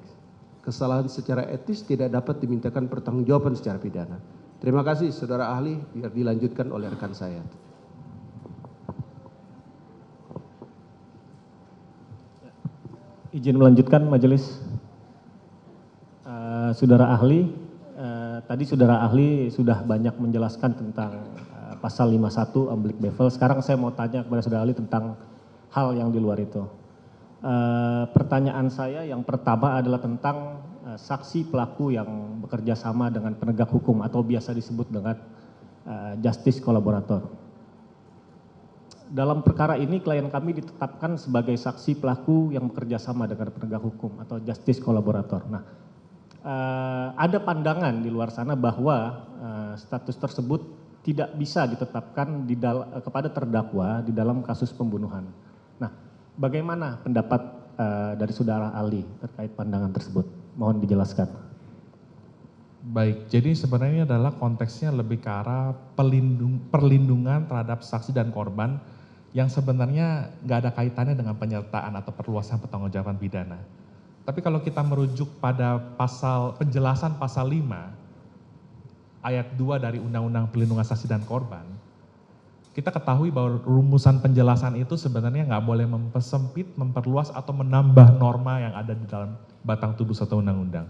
Kesalahan secara etis tidak dapat dimintakan pertanggungjawaban secara pidana. Terima kasih Saudara ahli, biar dilanjutkan oleh rekan saya. Izin melanjutkan majelis. Saudara ahli, tadi saudara ahli sudah banyak menjelaskan tentang pasal 51 oblique bevel. Sekarang saya mau tanya kepada saudara ahli tentang hal yang di luar itu. Pertanyaan saya yang pertama adalah tentang saksi pelaku yang bekerja sama dengan penegak hukum atau biasa disebut dengan justice collaborator. Dalam perkara ini klien kami ditetapkan sebagai saksi pelaku yang bekerja sama dengan penegak hukum atau justice collaborator. Nah, ada pandangan di luar sana bahwa status tersebut tidak bisa ditetapkan kepada terdakwa di dalam kasus pembunuhan. Nah, bagaimana pendapat dari saudara ahli terkait pandangan tersebut? Mohon dijelaskan. Baik, jadi sebenarnya adalah konteksnya lebih ke arah perlindungan terhadap saksi dan korban yang sebenarnya nggak ada kaitannya dengan penyertaan atau perluasan pertanggungjawaban pidana. Tapi kalau kita merujuk pada penjelasan pasal 5 ayat 2 dari Undang-Undang Perlindungan Saksi dan Korban, kita ketahui bahwa rumusan penjelasan itu sebenarnya nggak boleh mempersempit, memperluas atau menambah norma yang ada di dalam batang tubuh suatu undang-undang.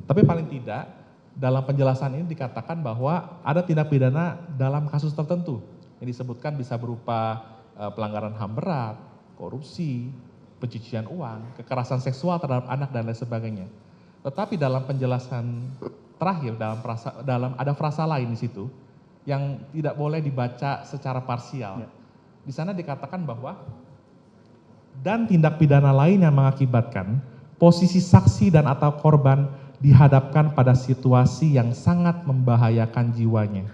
Tapi paling tidak dalam penjelasan ini dikatakan bahwa ada tindak pidana dalam kasus tertentu yang disebutkan bisa berupa pelanggaran HAM berat, korupsi, pencucian uang, kekerasan seksual terhadap anak dan lain sebagainya. Tetapi dalam penjelasan terakhir ada frasa lain di situ yang tidak boleh dibaca secara parsial. Di sana dikatakan bahwa dan tindak pidana lain yang mengakibatkan posisi saksi dan atau korban dihadapkan pada situasi yang sangat membahayakan jiwanya.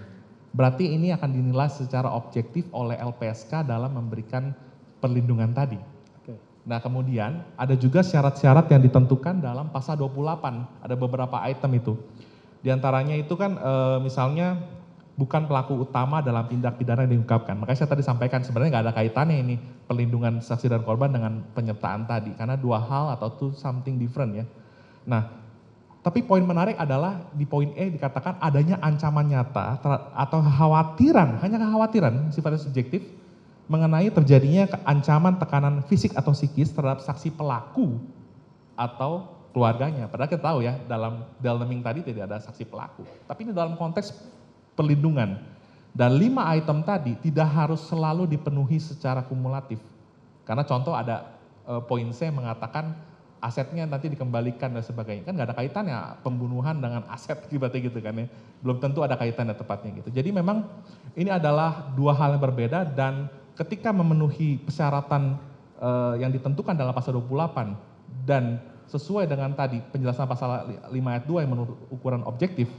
Berarti ini akan dinilai secara objektif oleh LPSK dalam memberikan perlindungan tadi. Nah kemudian ada juga syarat-syarat yang ditentukan dalam pasal 28, ada beberapa item itu. Di antaranya itu kan misalnya bukan pelaku utama dalam tindak pidana yang diungkapkan. Makanya saya tadi sampaikan sebenarnya nggak ada kaitannya ini perlindungan saksi dan korban dengan penyertaan tadi, karena dua hal atau two something different ya. Nah, tapi poin menarik adalah di poin E dikatakan adanya ancaman nyata atau kekhawatiran, hanya kekhawatiran sifatnya subjektif mengenai terjadinya ancaman tekanan fisik atau psikis terhadap saksi pelaku atau keluarganya. Padahal kita tahu ya dalam Delneming tadi tidak ada saksi pelaku. Tapi ini dalam konteks perlindungan. Dan 5 item tadi tidak harus selalu dipenuhi secara kumulatif. Karena contoh ada poin C mengatakan asetnya nanti dikembalikan dan sebagainya. Kan nggak ada kaitannya pembunuhan dengan aset tiba-tiba gitu kan ya. Belum tentu ada kaitannya tepatnya gitu. Jadi memang ini adalah dua hal yang berbeda dan ketika memenuhi persyaratan yang ditentukan dalam pasal 28 dan sesuai dengan tadi penjelasan pasal 5 ayat 2 yang menurut ukuran objektif,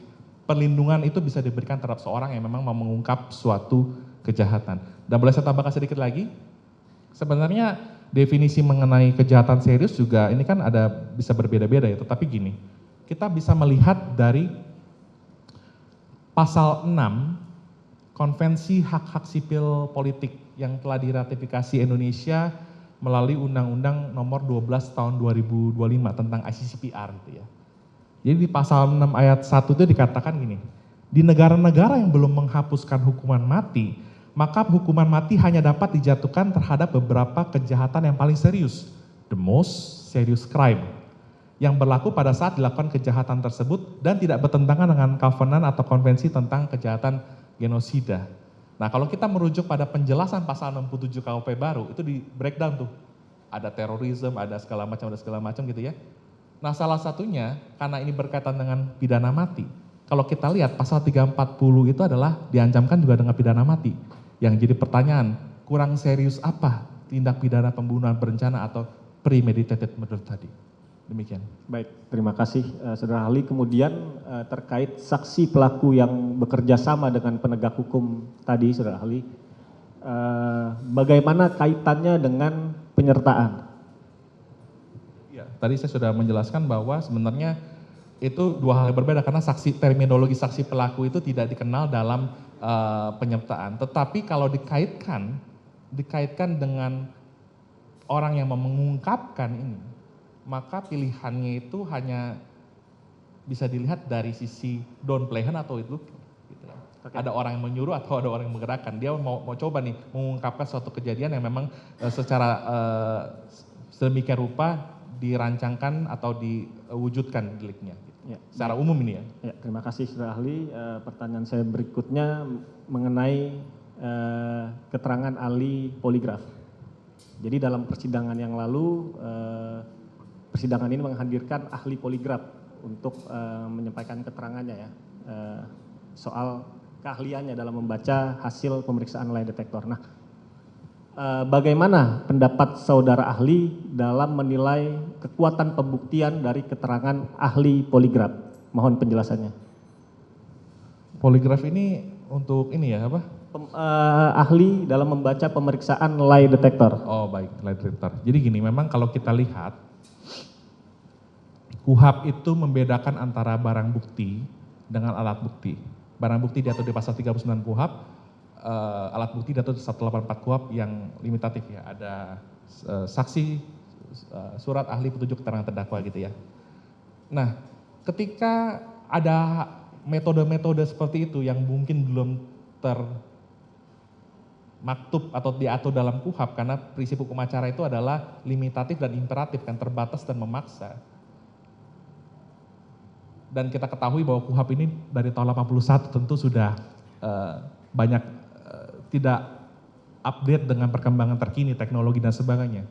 perlindungan itu bisa diberikan terhadap seorang yang memang mau mengungkap suatu kejahatan. Dan boleh saya tambahkan sedikit lagi? Sebenarnya definisi mengenai kejahatan serius juga ini kan ada bisa berbeda-beda ya, tetapi gini, kita bisa melihat dari pasal 6 Konvensi Hak-Hak Sipil Politik yang telah diratifikasi Indonesia melalui Undang-Undang Nomor 12 Tahun 2025 tentang ICCPR gitu ya. Jadi di pasal 6 ayat 1 itu dikatakan gini, di negara-negara yang belum menghapuskan hukuman mati, maka hukuman mati hanya dapat dijatuhkan terhadap beberapa kejahatan yang paling serius, the most serious crime, yang berlaku pada saat dilakukan kejahatan tersebut dan tidak bertentangan dengan Covenant atau Konvensi tentang Kejahatan Genosida. Nah kalau kita merujuk pada penjelasan pasal 67 KUP baru, itu di breakdown tuh. Ada terorisme, ada segala macam gitu ya. Nah salah satunya, karena ini berkaitan dengan pidana mati, kalau kita lihat pasal 340 itu adalah diancamkan juga dengan pidana mati. Yang jadi pertanyaan, kurang serius apa tindak pidana pembunuhan berencana atau premeditated murder tadi? Demikian. Baik, terima kasih Saudara ahli. Kemudian terkait saksi pelaku yang bekerja sama dengan penegak hukum tadi Saudara ahli, bagaimana kaitannya dengan penyertaan? Ya, tadi saya sudah menjelaskan bahwa sebenarnya itu dua hal yang berbeda karena terminologi saksi pelaku itu tidak dikenal dalam penyertaan. Tetapi kalau dikaitkan dengan orang yang mengungkapkan ini, maka pilihannya itu hanya bisa dilihat dari sisi don't play hand atau it look gitu ya. Ada orang yang menyuruh atau ada orang yang menggerakkan. Dia mau coba nih mengungkapkan suatu kejadian yang memang secara sedemikian rupa dirancangkan atau diwujudkan deliknya. Gitu. Ya, secara umum ini ya. Ya, terima kasih Saudara ahli. Pertanyaan saya berikutnya mengenai keterangan ahli poligraf. Jadi dalam persidangan yang lalu persidangan ini menghadirkan ahli poligraf untuk menyampaikan keterangannya ya soal keahliannya dalam membaca hasil pemeriksaan lie detector. Nah, bagaimana pendapat saudara ahli dalam menilai kekuatan pembuktian dari keterangan ahli poligraf? Mohon penjelasannya. Poligraf ini untuk ini ya apa? Ahli dalam membaca pemeriksaan lie detector. Oh baik, lie detector. Jadi gini, memang kalau kita lihat KUHP itu membedakan antara barang bukti dengan alat bukti. Barang bukti diatur di pasal 39 KUHP, alat bukti diatur di 184 KUHP yang limitatif ya. Ada saksi, surat ahli petunjuk keterangan terdakwa gitu ya. Nah, ketika ada metode-metode seperti itu yang mungkin belum termaktub atau diatur dalam KUHP karena prinsip hukum acara itu adalah limitatif dan imperatif, kan terbatas dan memaksa. Dan kita ketahui bahwa KUHP ini dari tahun 81 tentu sudah banyak tidak update dengan perkembangan terkini, teknologi dan sebagainya.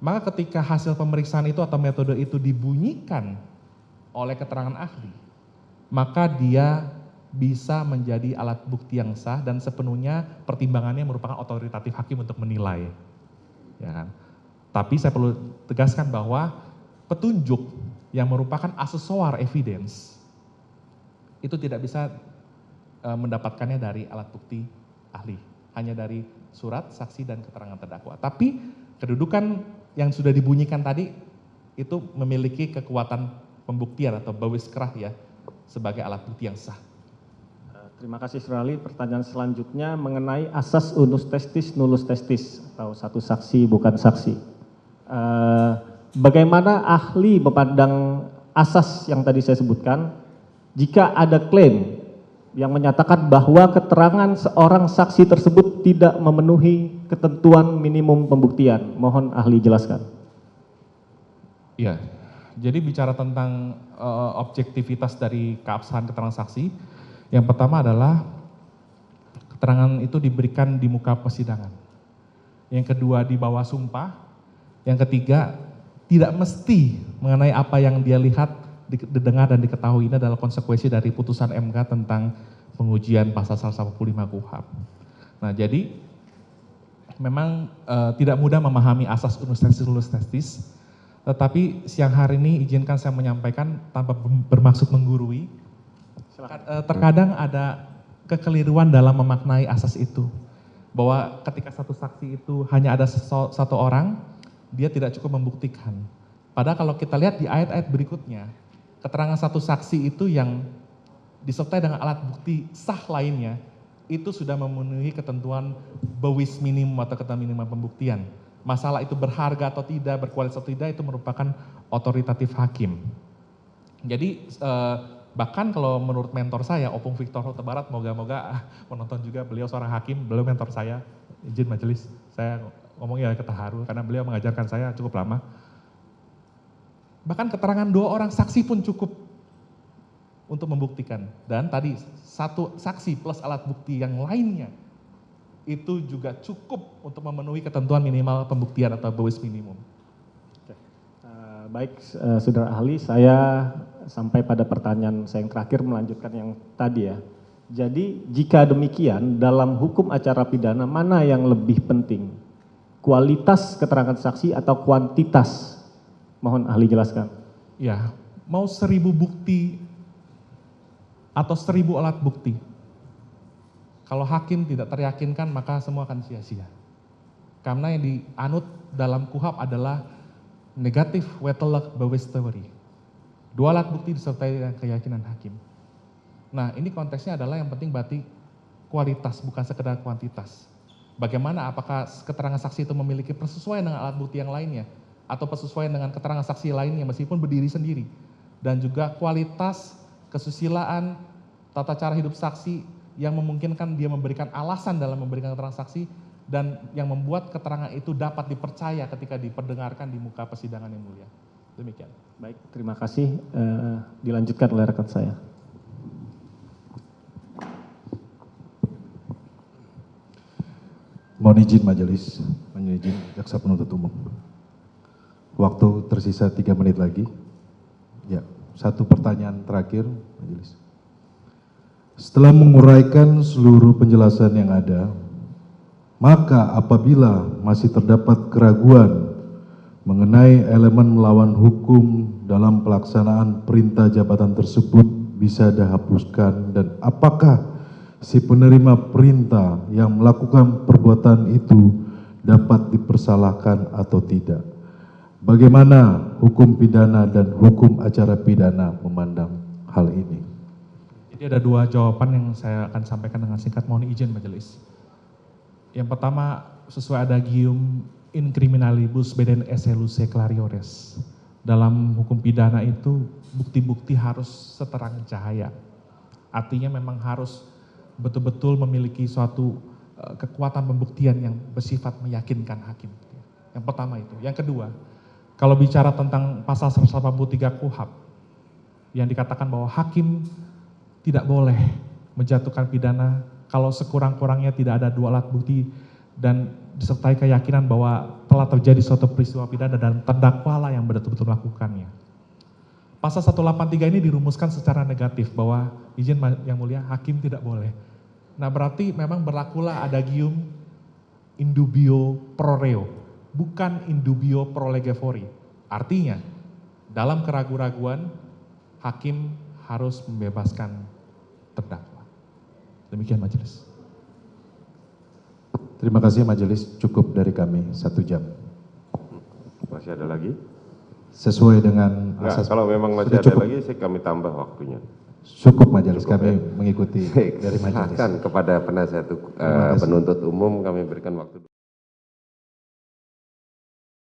Maka ketika hasil pemeriksaan itu atau metode itu dibunyikan oleh keterangan ahli, maka dia bisa menjadi alat bukti yang sah dan sepenuhnya pertimbangannya merupakan otoritatif hakim untuk menilai. Ya kan? Tapi saya perlu tegaskan bahwa petunjuk yang merupakan aksesoar evidence itu tidak bisa mendapatkannya dari alat bukti ahli, hanya dari surat, saksi, dan keterangan terdakwa. Tapi kedudukan yang sudah dibunyikan tadi itu memiliki kekuatan pembuktian atau bawis kerah ya sebagai alat bukti yang sah. Terima kasih Saudara ahli. Pertanyaan selanjutnya mengenai asas unus testis nullus testis atau satu saksi bukan saksi. Bagaimana ahli memandang asas yang tadi saya sebutkan jika ada klaim yang menyatakan bahwa keterangan seorang saksi tersebut tidak memenuhi ketentuan minimum pembuktian? Mohon ahli jelaskan. Iya, jadi bicara tentang objektivitas dari keabsahan keterangan saksi, yang pertama adalah keterangan itu diberikan di muka persidangan. Yang kedua di bawah sumpah. Yang ketiga tidak mesti mengenai apa yang dia lihat, didengar dan diketahui. Ini adalah konsekuensi dari putusan MK tentang pengujian pasal 185 KUHP. Nah jadi memang tidak mudah memahami asas unus testis, tetapi siang hari ini izinkan saya menyampaikan tanpa bermaksud menggurui. Terkadang ada kekeliruan dalam memaknai asas itu. Bahwa ketika satu saksi itu hanya ada satu orang, dia tidak cukup membuktikan. Padahal kalau kita lihat di ayat-ayat berikutnya, keterangan satu saksi itu yang disertai dengan alat bukti sah lainnya, itu sudah memenuhi ketentuan bawis minimum atau ketentuan minimum pembuktian. Masalah itu berharga atau tidak, berkualitas atau tidak, itu merupakan otoritatif hakim. Jadi bahkan kalau menurut mentor saya, Opung Victor Huta Barat, moga-moga menonton juga, beliau seorang hakim, beliau mentor saya, izin majelis, saya ngomongnya ketaharu karena beliau mengajarkan saya cukup lama. Bahkan keterangan 2 orang saksi pun cukup untuk membuktikan. Dan tadi satu saksi plus alat bukti yang lainnya itu juga cukup untuk memenuhi ketentuan minimal pembuktian atau bawis minimum. Baik, saudara ahli, saya sampai pada pertanyaan saya yang terakhir melanjutkan yang tadi ya. Jadi jika demikian dalam hukum acara pidana mana yang lebih penting? Kualitas keterangan saksi atau kuantitas? Mohon ahli jelaskan. Ya, mau 1000 bukti atau 1000 alat bukti. Kalau hakim tidak teryakinkan maka semua akan sia-sia. Karena yang dianut dalam KUHP adalah negatif wettelijk bewijs theory. 2 alat bukti disertai dengan keyakinan hakim. Nah ini konteksnya adalah yang penting berarti kualitas bukan sekedar kuantitas. Bagaimana apakah keterangan saksi itu memiliki persesuaian dengan alat bukti yang lainnya atau persesuaian dengan keterangan saksi lainnya meskipun berdiri sendiri. Dan juga kualitas, kesusilaan, tata cara hidup saksi yang memungkinkan dia memberikan alasan dalam memberikan keterangan saksi dan yang membuat keterangan itu dapat dipercaya ketika diperdengarkan di muka persidangan yang mulia. Demikian. Baik, terima kasih. Dilanjutkan oleh rekan saya. Mohon izin majelis, mohon izin jaksa penuntut umum. Waktu tersisa 3 menit lagi. Ya, satu pertanyaan terakhir majelis. Setelah menguraikan seluruh penjelasan yang ada, maka apabila masih terdapat keraguan mengenai elemen melawan hukum dalam pelaksanaan perintah jabatan tersebut bisa dihapuskan dan apakah si penerima perintah yang melakukan perbuatan itu dapat dipersalahkan atau tidak. Bagaimana hukum pidana dan hukum acara pidana memandang hal ini? Jadi ada 2 jawaban yang saya akan sampaikan dengan singkat, mohon izin majelis. Yang pertama, sesuai adagium in criminalibus beden esse luce clariores. Dalam hukum pidana itu bukti-bukti harus seterang cahaya. Artinya memang harus betul-betul memiliki suatu kekuatan pembuktian yang bersifat meyakinkan hakim. Yang pertama itu. Yang kedua, kalau bicara tentang pasal 183 KUHP yang dikatakan bahwa hakim tidak boleh menjatuhkan pidana kalau sekurang-kurangnya tidak ada 2 alat bukti dan disertai keyakinan bahwa telah terjadi suatu peristiwa pidana dan terdakwalah yang betul-betul melakukannya. Pasal 183 ini dirumuskan secara negatif bahwa izin yang mulia hakim tidak boleh. Nah berarti memang berlakulah adagium in dubio pro reo, bukan in dubio pro lege fori. Artinya dalam keraguan-raguan hakim harus membebaskan terdakwa. Demikian majelis. Terima kasih majelis, cukup dari kami 1 jam. Masih ada lagi? Sesuai dengan Enggak, asas. kalau memang masih Sudah ada cukup. lagi, kami tambah waktunya. Cukup majelis, Cukup, kami ya. mengikuti dari majelis. Silakan kepada penasihat Terima kasih. penuntut umum kami berikan waktu.